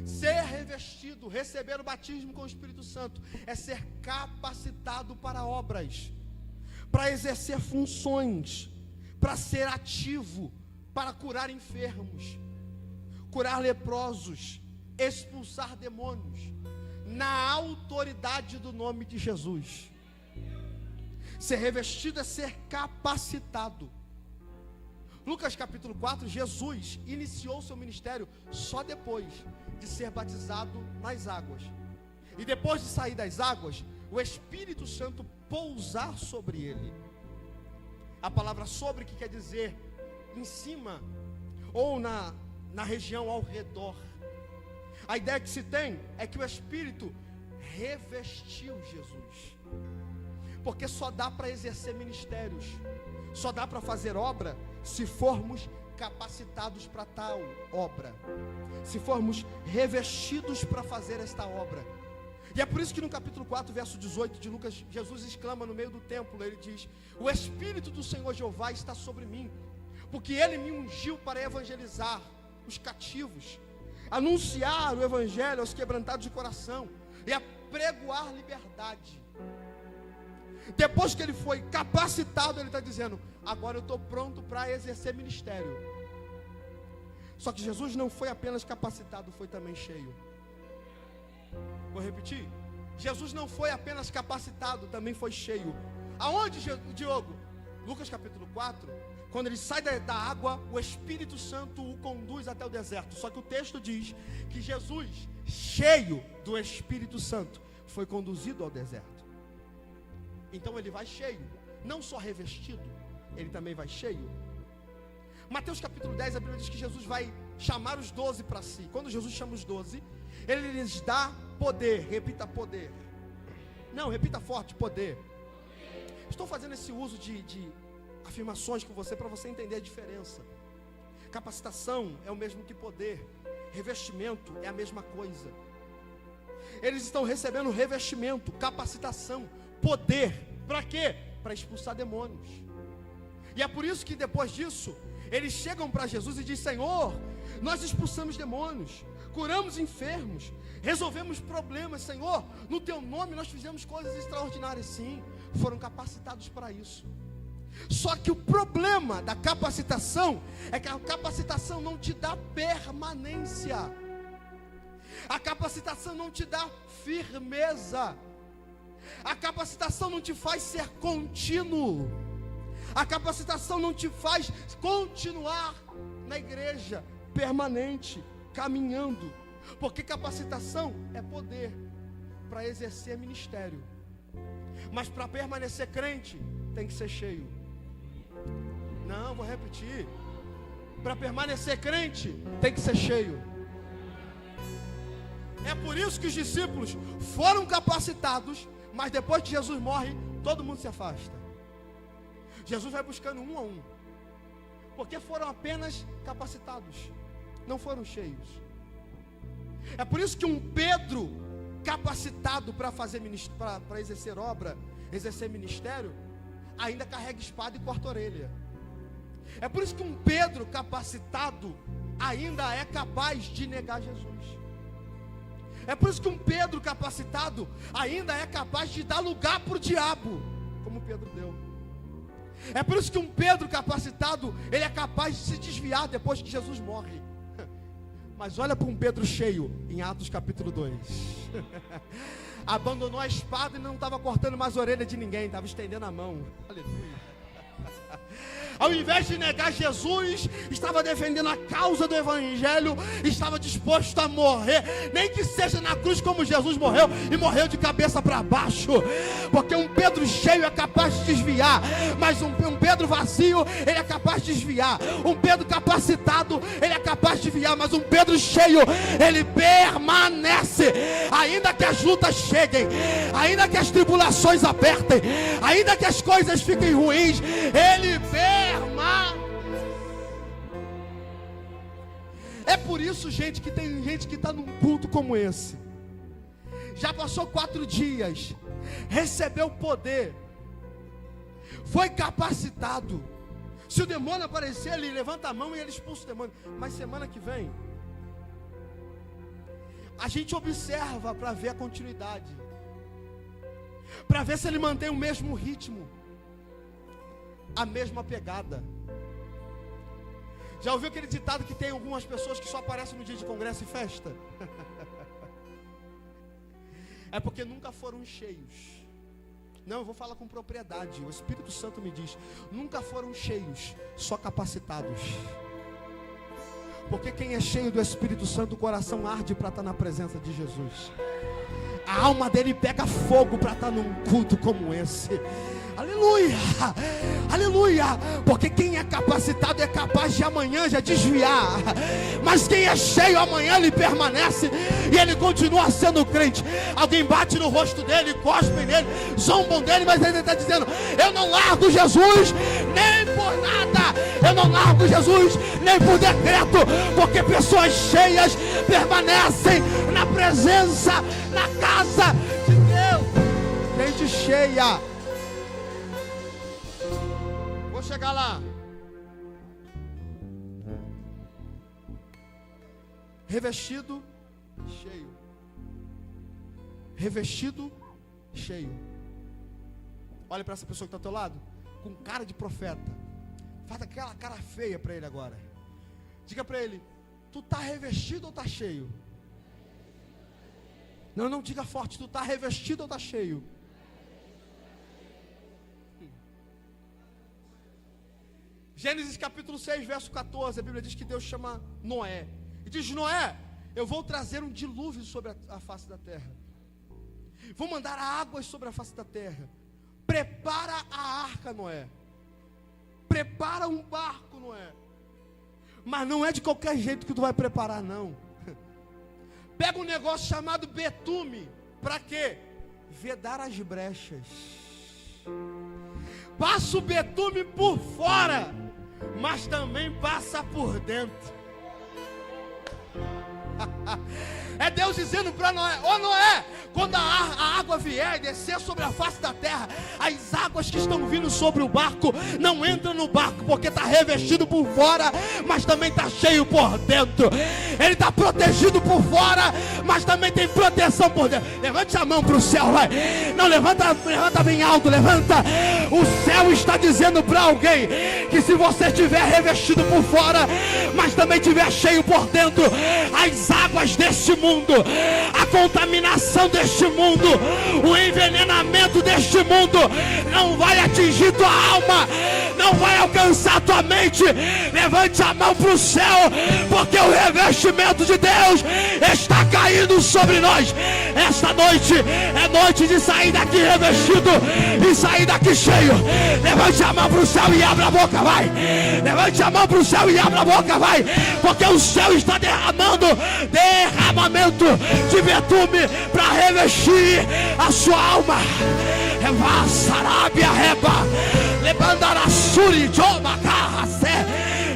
Ser revestido, receber o batismo com o Espírito Santo, é ser capacitado para obras, para exercer funções, para ser ativo, para curar enfermos, curar leprosos, expulsar demônios, na autoridade do nome de Jesus. Ser revestido é ser capacitado. Lucas capítulo 4, Jesus iniciou seu ministério só depois de ser batizado nas águas. E depois de sair das águas, o Espírito Santo pousar sobre ele. A palavra sobre, que quer dizer em cima, ou na região ao redor. A ideia que se tem é que o Espírito revestiu Jesus. Porque só dá para exercer ministérios, só dá para fazer obra se formos capacitados para tal obra, se formos revestidos para fazer esta obra. E é por isso que no capítulo 4, verso 18 de Lucas, Jesus exclama no meio do templo, ele diz: o Espírito do Senhor Jeová está sobre mim, porque Ele me ungiu para evangelizar os cativos, anunciar o evangelho aos quebrantados de coração, e a pregoar liberdade. Depois que ele foi capacitado, ele está dizendo: agora eu estou pronto para exercer ministério. Só que Jesus não foi apenas capacitado, foi também cheio. Vou repetir: Jesus não foi apenas capacitado, também foi cheio. Aonde, Diogo? Lucas capítulo 4, quando ele sai da água, o Espírito Santo o conduz até o deserto. Só que o texto diz que Jesus, cheio do Espírito Santo, foi conduzido ao deserto. Então ele vai cheio, não só revestido, ele também vai cheio. Mateus capítulo 10, a Bíblia diz que Jesus vai chamar os 12 para si. Quando Jesus chama os 12, ele lhes dá poder. Repita poder. Não, repita forte, poder. Estou fazendo esse uso de afirmações com você para você entender a diferença. Capacitação é o mesmo que poder, revestimento é a mesma coisa. Eles estão recebendo revestimento, capacitação, poder, para quê? Para expulsar demônios. E é por isso que depois disso, eles chegam para Jesus e dizem: Senhor, nós expulsamos demônios, curamos enfermos, resolvemos problemas, Senhor, no Teu nome nós fizemos coisas extraordinárias. Sim, foram capacitados para isso. Só que o problema da capacitação é que a capacitação não te dá permanência, a capacitação não te dá firmeza, a capacitação não te faz ser contínuo, a capacitação não te faz continuar na igreja, permanente, caminhando. Porque capacitação é poder para exercer ministério, mas para permanecer crente tem que ser cheio. Não, vou repetir: para permanecer crente tem que ser cheio. É por isso que os discípulos foram capacitados, mas depois que Jesus morre, todo mundo se afasta. Jesus vai buscando um a um, porque foram apenas capacitados, não foram cheios. É por isso que um Pedro capacitado para fazer para exercer obra, exercer ministério, ainda carrega espada e corta a orelha. É por isso que um Pedro capacitado ainda é capaz de negar Jesus. É por isso que um Pedro capacitado ainda é capaz de dar lugar para o diabo, como Pedro deu. É por isso que um Pedro capacitado, ele é capaz de se desviar depois que Jesus morre. Mas olha para um Pedro cheio, em Atos capítulo 2. Abandonou a espada e não estava cortando mais a orelha de ninguém, estava estendendo a mão. Aleluia. Ao invés de negar Jesus, estava defendendo a causa do Evangelho, estava disposto a morrer, nem que seja na cruz como Jesus morreu, e morreu de cabeça para baixo. Porque um Pedro cheio é capaz de desviar, mas um Pedro vazio, ele é capaz de desviar. Um Pedro capacitado, ele é capaz de desviar, mas um Pedro cheio, ele permanece, ainda que as lutas cheguem, ainda que as tribulações apertem, ainda que as coisas fiquem ruins, ele permanece. É por isso, gente, que tem gente que está num culto como esse, já passou 4 dias, recebeu poder, foi capacitado. Se o demônio aparecer, ele levanta a mão e ele expulsa o demônio. Mas semana que vem, a gente observa para ver a continuidade, para ver se ele mantém o mesmo ritmo, a mesma pegada. Já ouviu aquele ditado que tem algumas pessoas que só aparecem no dia de congresso e festa? É porque nunca foram cheios. Não, eu vou falar com propriedade. O Espírito Santo me diz: nunca foram cheios, só capacitados. Porque quem é cheio do Espírito Santo, o coração arde para estar na presença de Jesus. A alma dele pega fogo para estar num culto como esse. Aleluia, aleluia. Porque quem é capacitado é capaz de amanhã já desviar, mas quem é cheio amanhã ele permanece e ele continua sendo crente. Alguém bate no rosto dele, cospem nele, zombam dele, mas ele está dizendo: eu não largo Jesus nem por nada, eu não largo Jesus nem por decreto, porque pessoas cheias permanecem na presença, na casa de Deus. Gente cheia. Vou chegar lá. Revestido, cheio. Revestido, cheio. Olha para essa pessoa que está ao teu lado, com cara de profeta. Faz aquela cara feia para ele agora. Diga para ele: tu está revestido ou está cheio? Não, não diga forte. Tu está revestido ou está cheio? Gênesis capítulo 6, verso 14, a Bíblia diz que Deus chama Noé. E diz: Noé, eu vou trazer um dilúvio sobre a face da terra. Vou mandar águas sobre a face da terra. Prepara a arca, Noé. Prepara um barco, Noé. Mas não é de qualquer jeito que tu vai preparar, não. Pega um negócio chamado betume. Para quê? Vedar as brechas. Passa o betume por fora, mas também passa por dentro. É Deus dizendo para Noé: ô Noé, quando a água vier e descer sobre a face da terra, as águas que estão vindo sobre o barco não entram no barco, porque está revestido por fora, mas também está cheio por dentro. Ele está protegido por fora, mas também tem proteção por dentro. Levante a mão para o céu, vai. Não, levanta bem alto, levanta. O céu está dizendo para alguém que se você estiver revestido por fora, mas também estiver cheio por dentro, as águas deste mundo, a contaminação deste mundo, o envenenamento deste mundo não vai atingir tua alma, não vai alcançar tua mente. Levante a mão para o céu, porque o revestimento de Deus está caindo sobre nós. Esta noite é noite de sair daqui revestido e sair daqui cheio. Levante a mão para o céu e abra a boca, vai. Levante a mão para o céu e abra a boca, vai. Porque o céu está derramando derramamento de betume para revestir a sua alma. Reva sarabia reba lebandará suri joma carracé.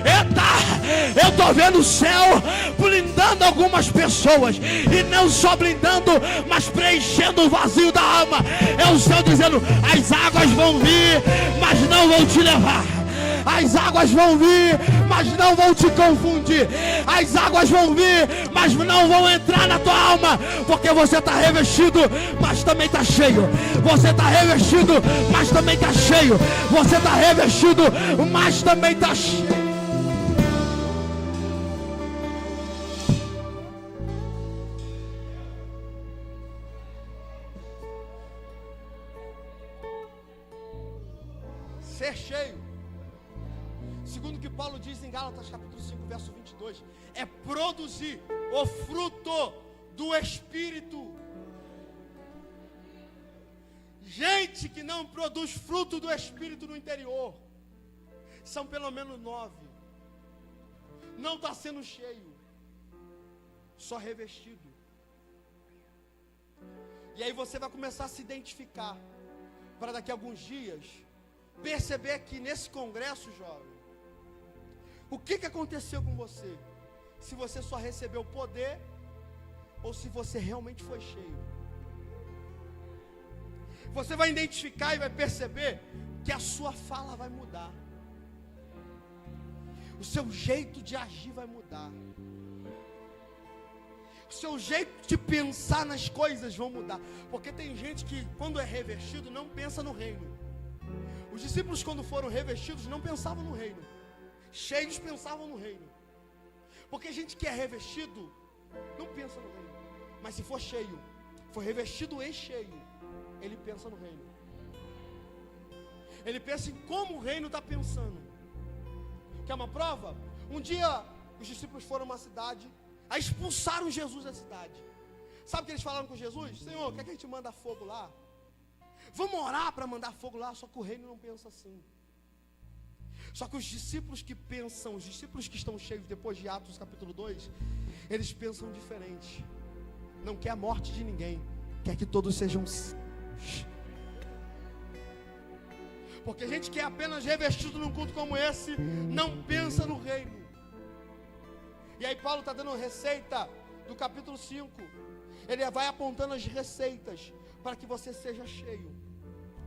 Eita, eu estou vendo o céu blindando algumas pessoas, e não só blindando, mas preenchendo o vazio da alma. É o céu dizendo: as águas vão vir, mas não vão te levar. As águas vão vir, mas não vão te confundir. As águas vão vir, mas não vão entrar na tua alma, porque você está revestido, mas também está cheio. Você está revestido, mas também está cheio. Você está revestido, mas também está cheio. Ser cheio, segundo o que Paulo diz em Gálatas capítulo 5, verso 22, é produzir o fruto do Espírito. Gente que não produz fruto do Espírito no interior, são pelo menos 9. Não está sendo cheio, só revestido. E aí você vai começar a se identificar, para daqui a alguns dias perceber que nesse congresso, jovem, o que aconteceu com você? Se você só recebeu poder, ou se você realmente foi cheio. Você vai identificar e vai perceber que a sua fala vai mudar. O seu jeito de agir vai mudar. O seu jeito de pensar nas coisas vão mudar. Porque tem gente que, quando é revestido, não pensa no reino. Os discípulos, quando foram revestidos, não pensavam no reino. Cheios pensavam no reino. Porque gente que é revestido, não pensa no reino. Mas se for cheio, for revestido e cheio, ele pensa no reino. Ele pensa em como o reino está pensando. Quer uma prova? Um dia, os discípulos foram a uma cidade, aí expulsaram Jesus da cidade. Sabe o que eles falaram com Jesus? Senhor, quer que a gente manda fogo lá? Vamos orar para mandar fogo lá, só que o reino não pensa assim. Só que os discípulos que pensam, os discípulos que estão cheios depois de Atos capítulo 2, eles pensam diferente. Não quer a morte de ninguém, quer que todos sejam salvos. Porque a gente que é apenas revestido num culto como esse, não pensa no reino. E aí Paulo está dando receita do capítulo 5. Ele vai apontando as receitas para que você seja cheio.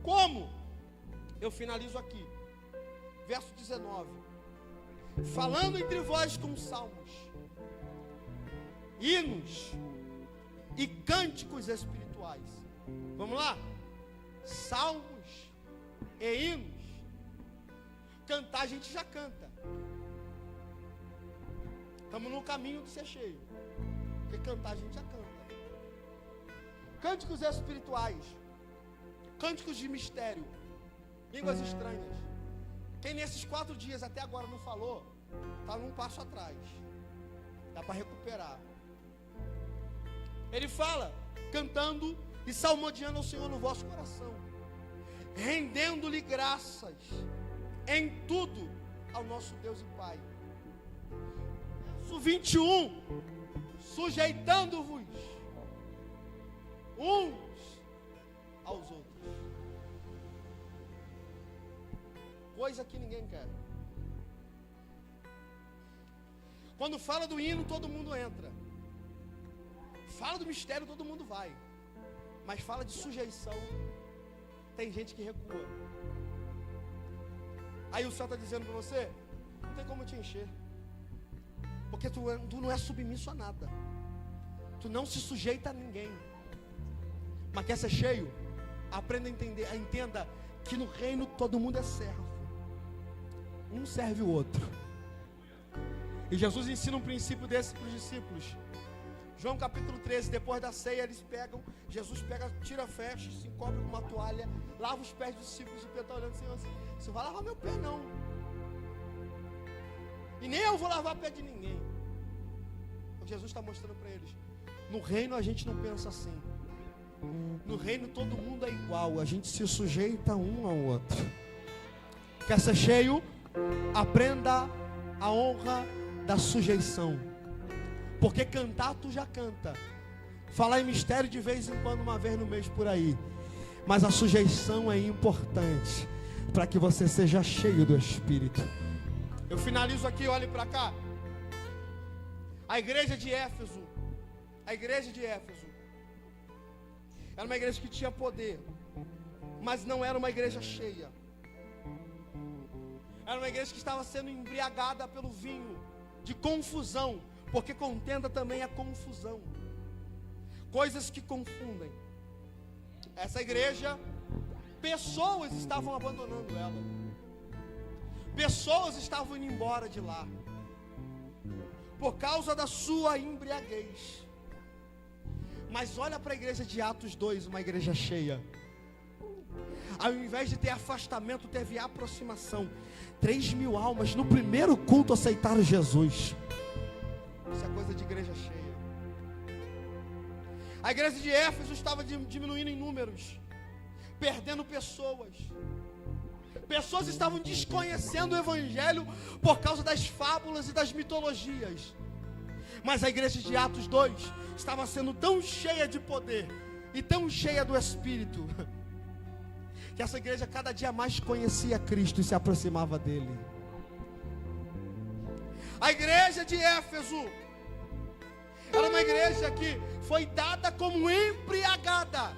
Como? Eu finalizo aqui. Verso 19. Falando entre vós com salmos, hinos e cânticos espirituais. Vamos lá? Salmos e hinos. Cantar a gente já canta. Estamos no caminho de ser cheio. Porque cantar a gente já canta. Cânticos espirituais. Cânticos de mistério. Línguas estranhas. Quem nesses 4 dias até agora não falou, está num passo atrás. Dá para recuperar. Ele fala, cantando e salmodiando ao Senhor no vosso coração, rendendo-lhe graças em tudo ao nosso Deus e Pai. Verso 21, sujeitando-vos uns aos outros. Coisa que ninguém quer. Quando fala do hino, todo mundo entra. Fala do mistério, todo mundo vai. Mas fala de sujeição, tem gente que recua. Aí o céu está dizendo para você, não tem como te encher. Porque tu não é submisso a nada. Tu não se sujeita a ninguém. Mas quer ser cheio? Aprenda a entender, entenda que no reino todo mundo é servo. Um serve o outro. E Jesus ensina um princípio desse para os discípulos. João capítulo 13, depois da ceia, eles pegam, Jesus pega, tira a festa, se encobre com uma toalha, lava os pés dos discípulos, e Pedro está olhando assim, você vai lavar meu pé não. E nem eu vou lavar o pé de ninguém. Jesus está mostrando para eles, no reino a gente não pensa assim. No reino todo mundo é igual, a gente se sujeita um ao outro. Quer ser cheio? Aprenda a honra da sujeição. Porque cantar tu já canta. Falar em mistério de vez em quando, uma vez no mês por aí. Mas a sujeição é importante para que você seja cheio do Espírito. Eu finalizo aqui, olhe para cá. A igreja de Éfeso. A igreja de Éfeso era uma igreja que tinha poder, mas não era uma igreja cheia. Era uma igreja que estava sendo embriagada pelo vinho de confusão, porque contenda também é confusão, coisas que confundem. Essa igreja, pessoas estavam abandonando ela, pessoas estavam indo embora de lá, por causa da sua embriaguez. Mas olha para a igreja de Atos 2, uma igreja cheia. Ao invés de ter afastamento, teve aproximação. 3.000 almas no primeiro culto aceitaram Jesus. Isso é coisa de igreja cheia. A igreja de Éfeso estava diminuindo em números, perdendo pessoas. Pessoas estavam desconhecendo o Evangelho por causa das fábulas e das mitologias. Mas a igreja de Atos 2 estava sendo tão cheia de poder e tão cheia do Espírito, que essa igreja cada dia mais conhecia Cristo e se aproximava dele. A igreja de Éfeso era uma igreja que foi dada como embriagada.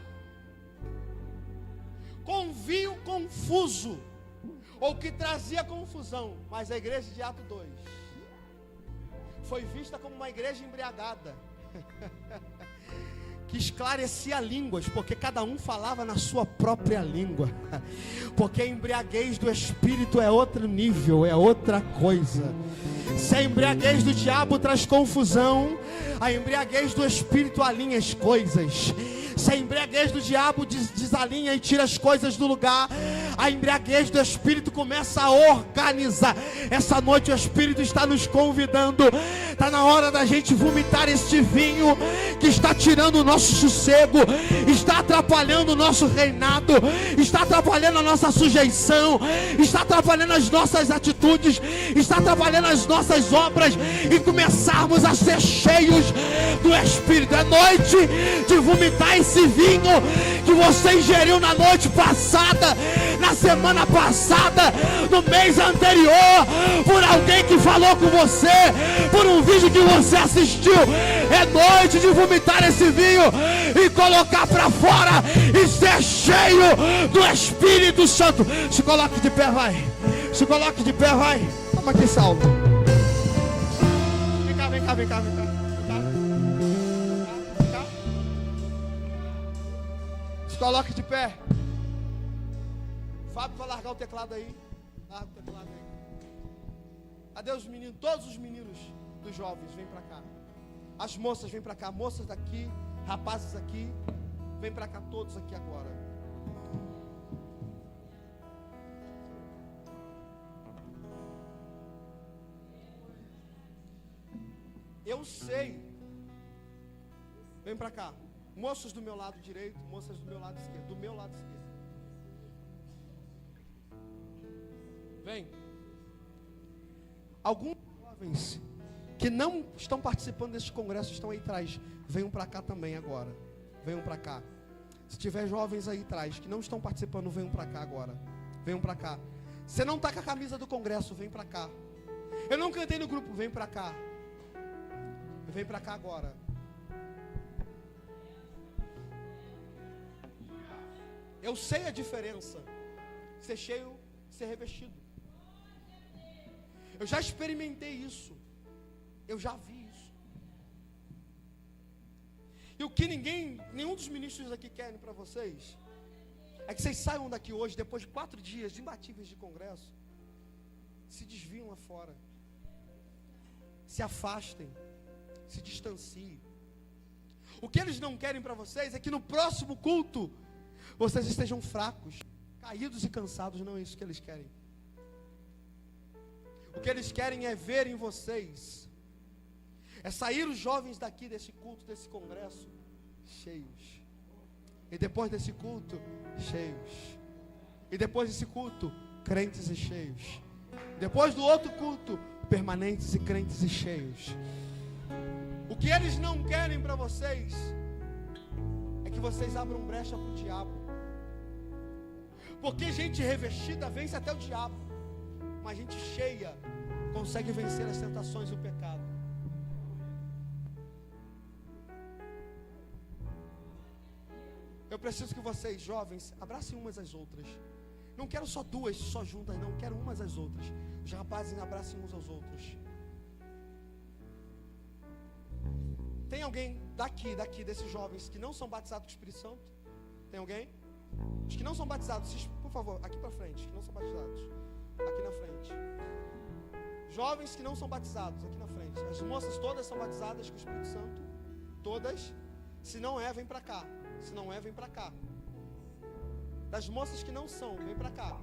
com vinho confuso, ou que trazia confusão. Mas a igreja de Atos 2 foi vista como uma igreja embriagada, que esclarecia línguas, porque cada um falava na sua própria língua, porque a embriaguez do Espírito é outro nível, é outra coisa. Se a embriaguez do diabo traz confusão, a embriaguez do Espírito alinha as coisas. Se a embriaguez do diabo desalinha e tira as coisas do lugar, a embriaguez do Espírito começa a organizar. Essa noite o Espírito está nos convidando. Está na hora da gente vomitar este vinho que está tirando o nosso sossego, está atrapalhando o nosso reinado, está atrapalhando a nossa sujeição, está atrapalhando as nossas atitudes, está atrapalhando as nossas obras, e começarmos a ser cheios do Espírito. É noite de vomitar esse vinho que você ingeriu na noite passada, na semana passada, no mês anterior, por alguém que falou com você, por um vídeo que você assistiu. É noite de vomitar esse vinho e colocar para fora e ser cheio do Espírito Santo. Se coloque de pé, vai. Se coloque de pé, vai. Toma aqui, Saulo. Vem cá, vem cá, vem cá, vem cá. Coloque de pé. Fábio vai largar o teclado aí. Larga o teclado aí. Cadê os meninos? Todos os meninos dos jovens, vem pra cá. As moças, vem pra cá. Moças daqui, rapazes aqui. Vem pra cá todos aqui agora. Eu sei. Vem pra cá. Moços do meu lado direito, moças do meu lado esquerdo. Do meu lado esquerdo. Vem. Alguns jovens que não estão participando desse congresso estão aí atrás. Venham para cá também agora. Venham para cá. Se tiver jovens aí atrás que não estão participando, venham para cá agora. Venham para cá. Você não está com a camisa do congresso, vem para cá. Eu não cantei no grupo, vem para cá. Vem para cá agora. Eu sei a diferença. Ser cheio, ser revestido. Eu já experimentei isso. Eu já vi isso. E o que nenhum dos ministros aqui querem para vocês, é que vocês saiam daqui hoje, depois de 4 dias imbatíveis de congresso, se desviam lá fora. Se afastem. Se distanciem. O que eles não querem para vocês é que no próximo culto vocês estejam fracos, caídos e cansados. Não é isso que eles querem. O que eles querem é ver em vocês, é sair os jovens daqui desse culto, desse congresso, cheios. E depois desse culto, cheios. E depois desse culto, crentes e cheios. Depois do outro culto, permanentes e crentes e cheios. O que eles não querem para vocês é que vocês abram brecha para o diabo. Porque gente revestida vence até o diabo, mas gente cheia consegue vencer as tentações e o pecado. Eu preciso que vocês, jovens, abracem umas às outras. Não quero só duas, só juntas, não. Quero umas às outras. Os rapazes abracem uns aos outros. Tem alguém daqui, desses jovens que não são batizados com o Espírito Santo? Tem alguém? Os que não são batizados, por favor, aqui para frente. Que não são batizados, aqui na frente. Jovens que não são batizados, aqui na frente. As moças todas são batizadas com o Espírito Santo. Todas. Se não é, vem para cá. Se não é, vem para cá. Das moças que não são, vem para cá.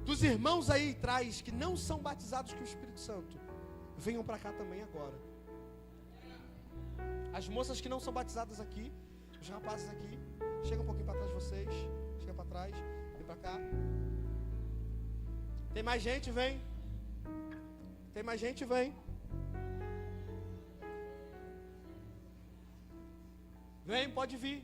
Dos irmãos aí atrás que não são batizados com o Espírito Santo, venham para cá também agora. As moças que não são batizadas aqui, os rapazes aqui, chega um pouquinho para trás de vocês. Chega para trás, vem para cá. Tem mais gente, vem. Tem mais gente, vem. Vem, pode vir.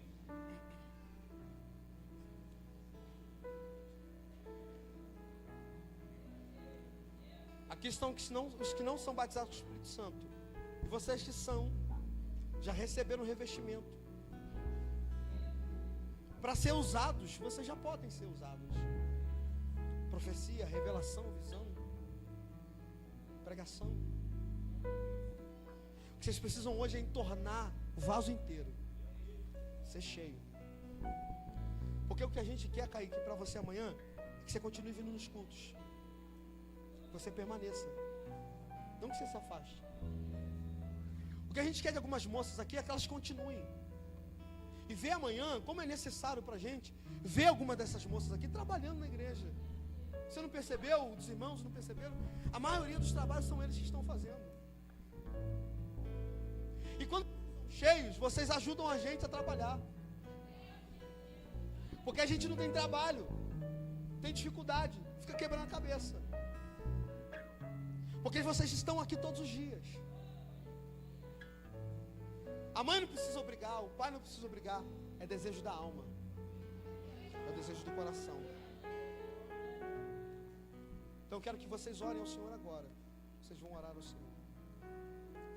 Aqui estão os que não são batizados com o Espírito Santo. E vocês que são, já receberam o revestimento. Para ser usados, vocês já podem ser usados. Profecia, revelação, visão, pregação. O que vocês precisam hoje é entornar o vaso inteiro, ser cheio. Porque o que a gente quer, Kaique, para você amanhã, é que você continue vindo nos cultos, que você permaneça, não que você se afaste. O que a gente quer de algumas moças aqui é que elas continuem. E ver amanhã, como é necessário para a gente ver alguma dessas moças aqui trabalhando na igreja. Você não percebeu? Os irmãos não perceberam? A maioria dos trabalhos são eles que estão fazendo. E quando estão cheios, vocês ajudam a gente a trabalhar. Porque a gente não tem trabalho, tem dificuldade, fica quebrando a cabeça. Porque vocês estão aqui todos os dias. A mãe não precisa obrigar, o pai não precisa obrigar. É desejo da alma, é o desejo do coração. Então eu quero que vocês orem ao Senhor agora. Vocês vão orar ao Senhor,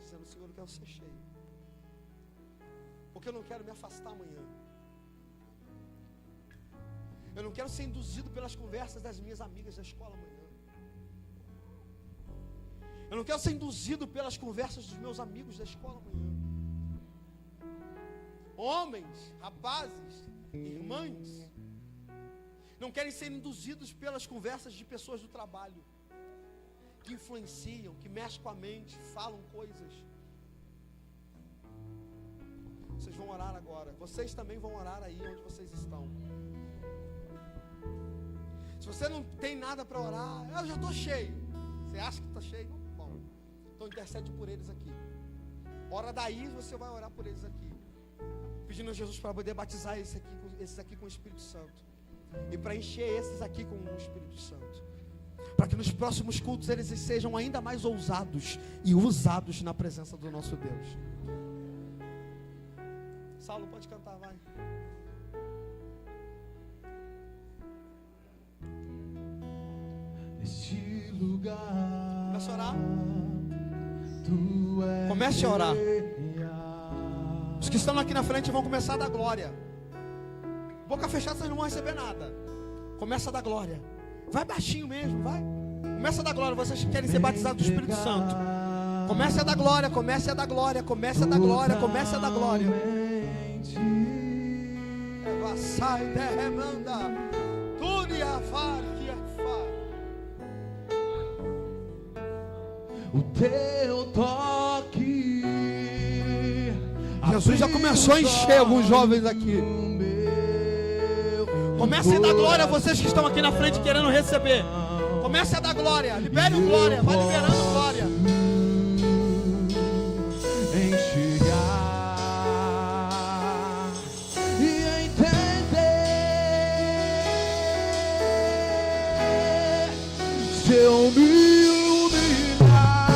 dizendo: Senhor, eu quero ser cheio, porque eu não quero me afastar amanhã. Eu não quero ser induzido pelas conversas das minhas amigas da escola amanhã. Eu não quero ser induzido pelas conversas dos meus amigos da escola amanhã. Homens, rapazes, irmãs, não querem ser induzidos pelas conversas de pessoas do trabalho, que influenciam, que mexem com a mente, falam coisas. Vocês vão orar agora. Vocês também vão orar aí onde vocês estão. Se você não tem nada para orar, eu já estou cheio. Você acha que está cheio? Bom, então intercede por eles aqui. Ora daí, você vai orar por eles aqui, pedindo a Jesus para poder batizar esses aqui com o Espírito Santo, e para encher esses aqui com o Espírito Santo, para que nos próximos cultos eles sejam ainda mais ousados e usados na presença do nosso Deus. Saulo, pode cantar, vai. Neste lugar, comece a orar. Comece a orar. Os que estão aqui na frente vão começar a dar glória. Boca fechada, vocês não vão receber nada. Começa a dar glória. Vai baixinho mesmo, vai. Começa a dar glória. Vocês que querem ser batizados do Espírito Santo, comece a dar glória, comece a dar glória, comece a dar glória, comece a dar glória. Sai derremanda, turia far que o teu toque. Jesus já começou a encher alguns jovens aqui. Comece a dar glória a vocês que estão aqui na frente querendo receber. Comece a dar glória. Libere o glória. Vai liberando glória. Enxergar e entender. Se eu me humilhar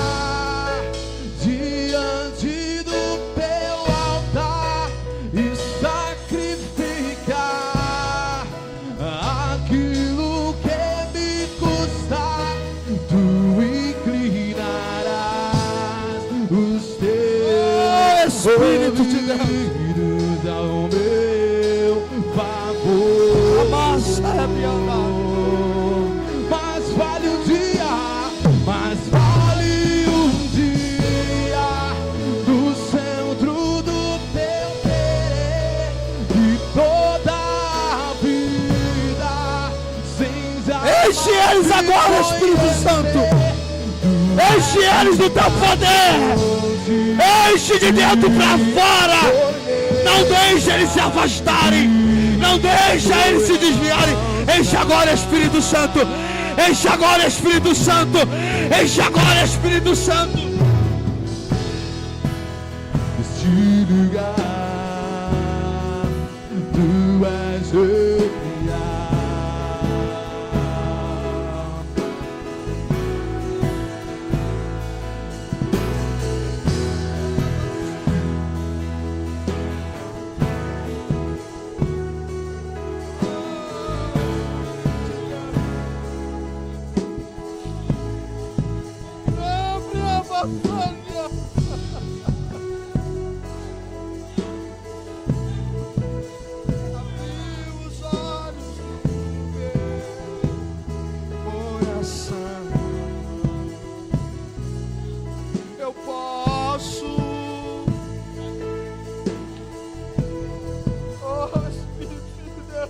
diante do teu altar e sacrificar aquilo que me custar, tu inclinarás os teus Espírito de Deus ao meu favor. Amassa a piedade. Mas vale um dia, mas vale um dia no centro do teu querer, e toda a vida sem Enche eles agora, Espírito Santo. Enche eles do teu poder. Enche de dentro para fora. Não deixa eles se afastarem. Não deixa eles se desviarem. Enche agora, Espírito Santo. Enche agora, Espírito Santo. Enche agora, Espírito Santo. este lugar, tu és Santo. Eu posso. Oh, Espírito de Deus.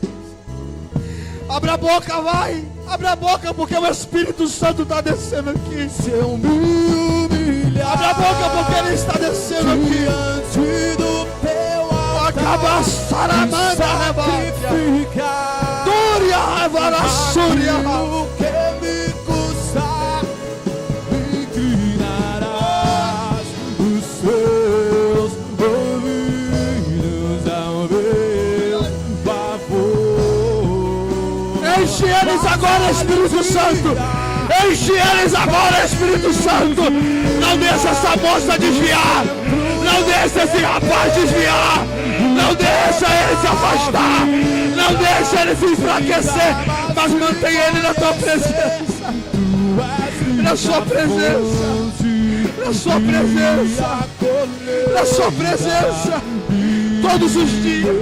Abre a boca, vai. Abre a boca, porque o Espírito Santo está descendo aqui. Se eu me humilhar, Abre a boca, porque Ele está descendo aqui. diante do teu altar, Acaba saramanda, sacrificar. Dúria, Varassúria. O que me custar, inclinarás os seus ouvidos ao meu favor. Enche eles agora, Espírito Santo. Enche eles agora, Espírito Santo. Não deixa essa moça desviar. Não deixa esse rapaz desviar. Não deixa ele se afastar. Não deixa ele se enfraquecer. Mas mantém ele na tua presença. Na sua presença. Na sua presença. Na sua presença. Todos os dias.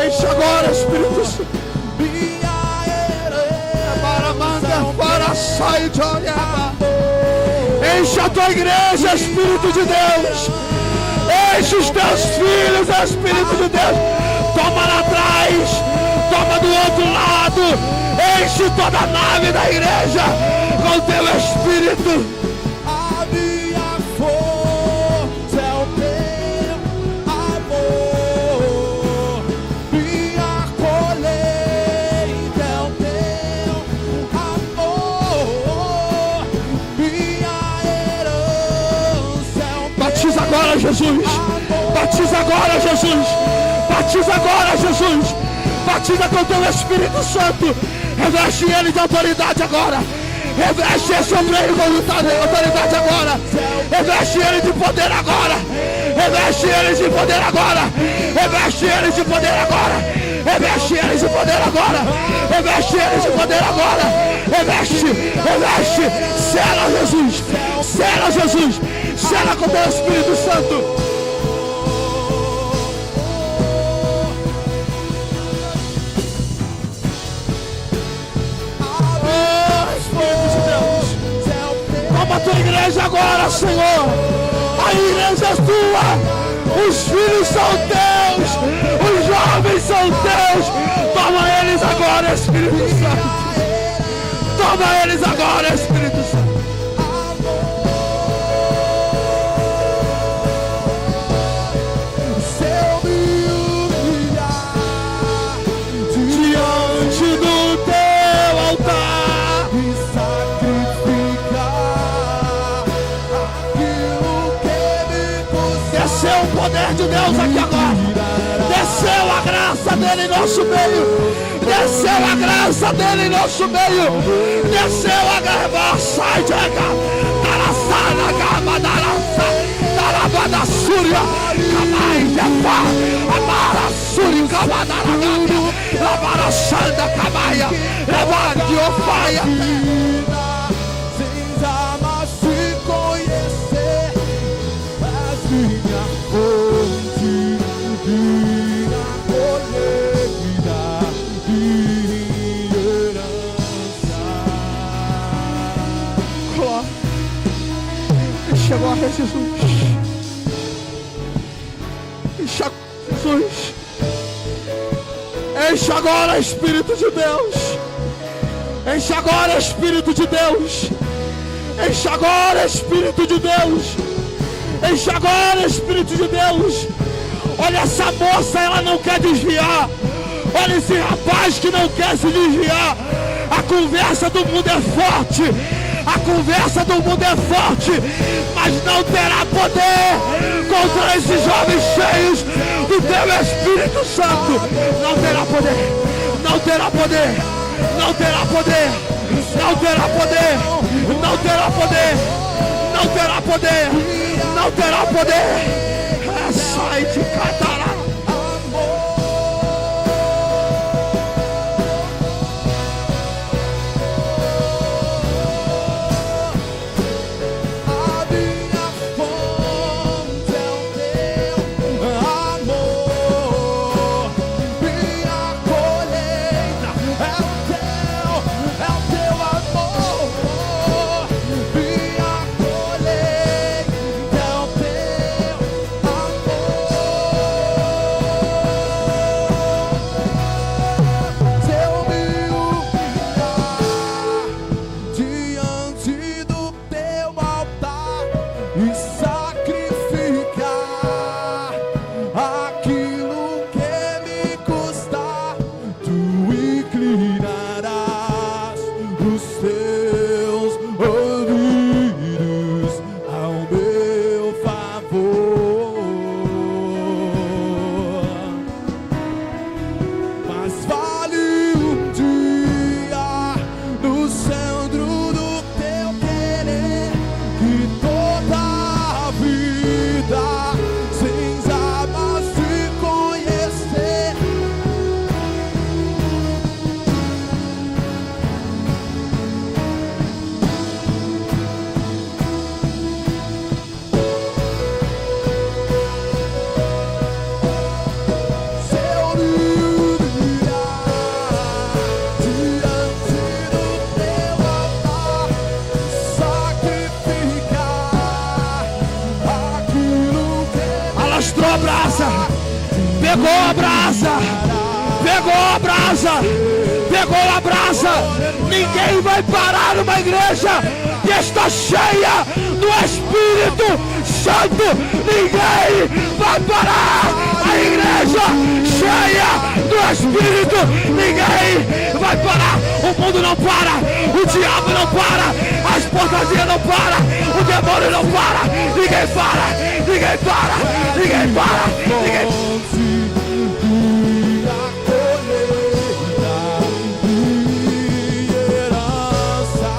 Enche agora, Espírito Santo. Para manda, para sair de olhar. Enche a tua igreja, Espírito de Deus. Enche os teus filhos, Espírito de Deus. Toma lá atrás, toma do outro lado. Enche toda a nave da igreja com teu Espírito. Batiza agora, Jesus. Batiza agora, Jesus. Batiza agora, Jesus. Batiza com teu Espírito Santo. Reveste ele de autoridade agora. Reveste esse obreiro com autoridade agora. Reveste ele de poder agora. Reveste ele de poder agora. Reveste ele de poder agora. Reveste ele de poder agora. Reveste ele de poder agora. Reveste, reveste. Sela, Jesus. Sela, Jesus. Sela com teu Espírito Santo. Toma a tua igreja agora, Senhor. A igreja é tua. Os filhos são teus. Os jovens são teus. Toma eles agora, Espírito Santo. Toma eles agora, Espírito Santo. Diante do teu altar e sacrificar aquilo que me custa. Desceu o poder de Deus aqui agora. Desceu a graça dele em nosso meio. Desceu a graça dele em nosso meio. Desceu a graça. Sai de cá. Darasana, Gamadaraça. Darabada Súria. Camai de pá. Amara Súria. Gamadaraga. Lavara Santa Camaia. Levante o paia. Sem jamais se conhecer, és minha fonte, minha colheita e herança. Glória. Chegou a Jesus. Enche Jesus. Enche agora, Espírito de Deus. Enche agora, Espírito de Deus. Enche agora, Espírito de Deus. Enche agora, Espírito de Deus. Olha essa moça, ela não quer desviar. Olha esse rapaz que não quer se desviar. A conversa do mundo é forte. A conversa do mundo é forte, mas não terá poder contra esses jovens cheios do teu Espírito Santo. Não terá poder, não terá poder, não terá poder, não terá poder, não terá poder, não terá poder, não terá poder. Sai de catarata. e sacrificar aquilo que me custa. Tu inclinarás os teus ouvidos ao meu favor. Mas vale um dia no centro do teu querer que toda a vida sem jamais te conhecer. Se eu me humilhar diante do teu altar, sacrificar aquilo que Alastrou a brasa, pegou a brasa, pegou a brasa, pegou a brasa. Ninguém vai parar uma igreja que está cheia do Espírito Santo. Ninguém vai parar a igreja cheia do Espírito. Ninguém vai parar. O mundo não para, o diabo não para, as portadinhas não param, o demônio não para. Ninguém para, ninguém para, ninguém para, ninguém para. a colheita de herança.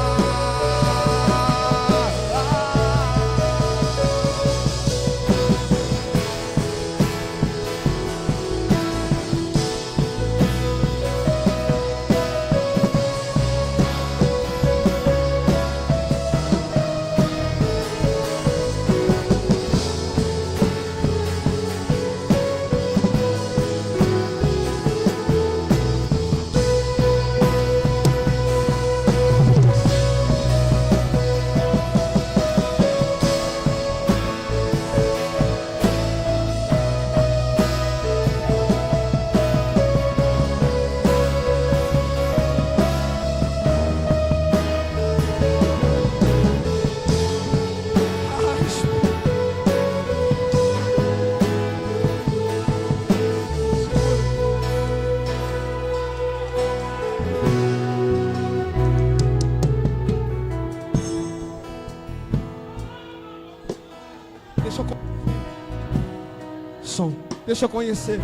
Deixa eu conhecer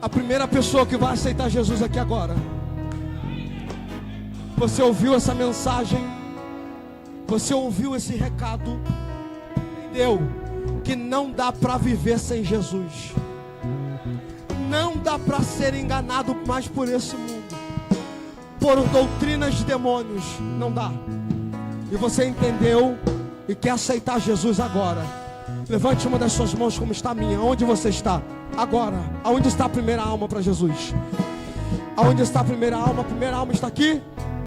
a primeira pessoa que vai aceitar Jesus aqui agora. Você ouviu essa mensagem? Você ouviu esse recado? Entendeu que não dá para viver sem Jesus? Não dá para ser enganado mais por esse mundo, por doutrinas de demônios. Não dá. E você entendeu e quer aceitar Jesus agora? Levante uma das suas mãos como está a minha. Onde você está? Agora. Aonde está a primeira alma para Jesus? Aonde está a primeira alma? A primeira alma está aqui.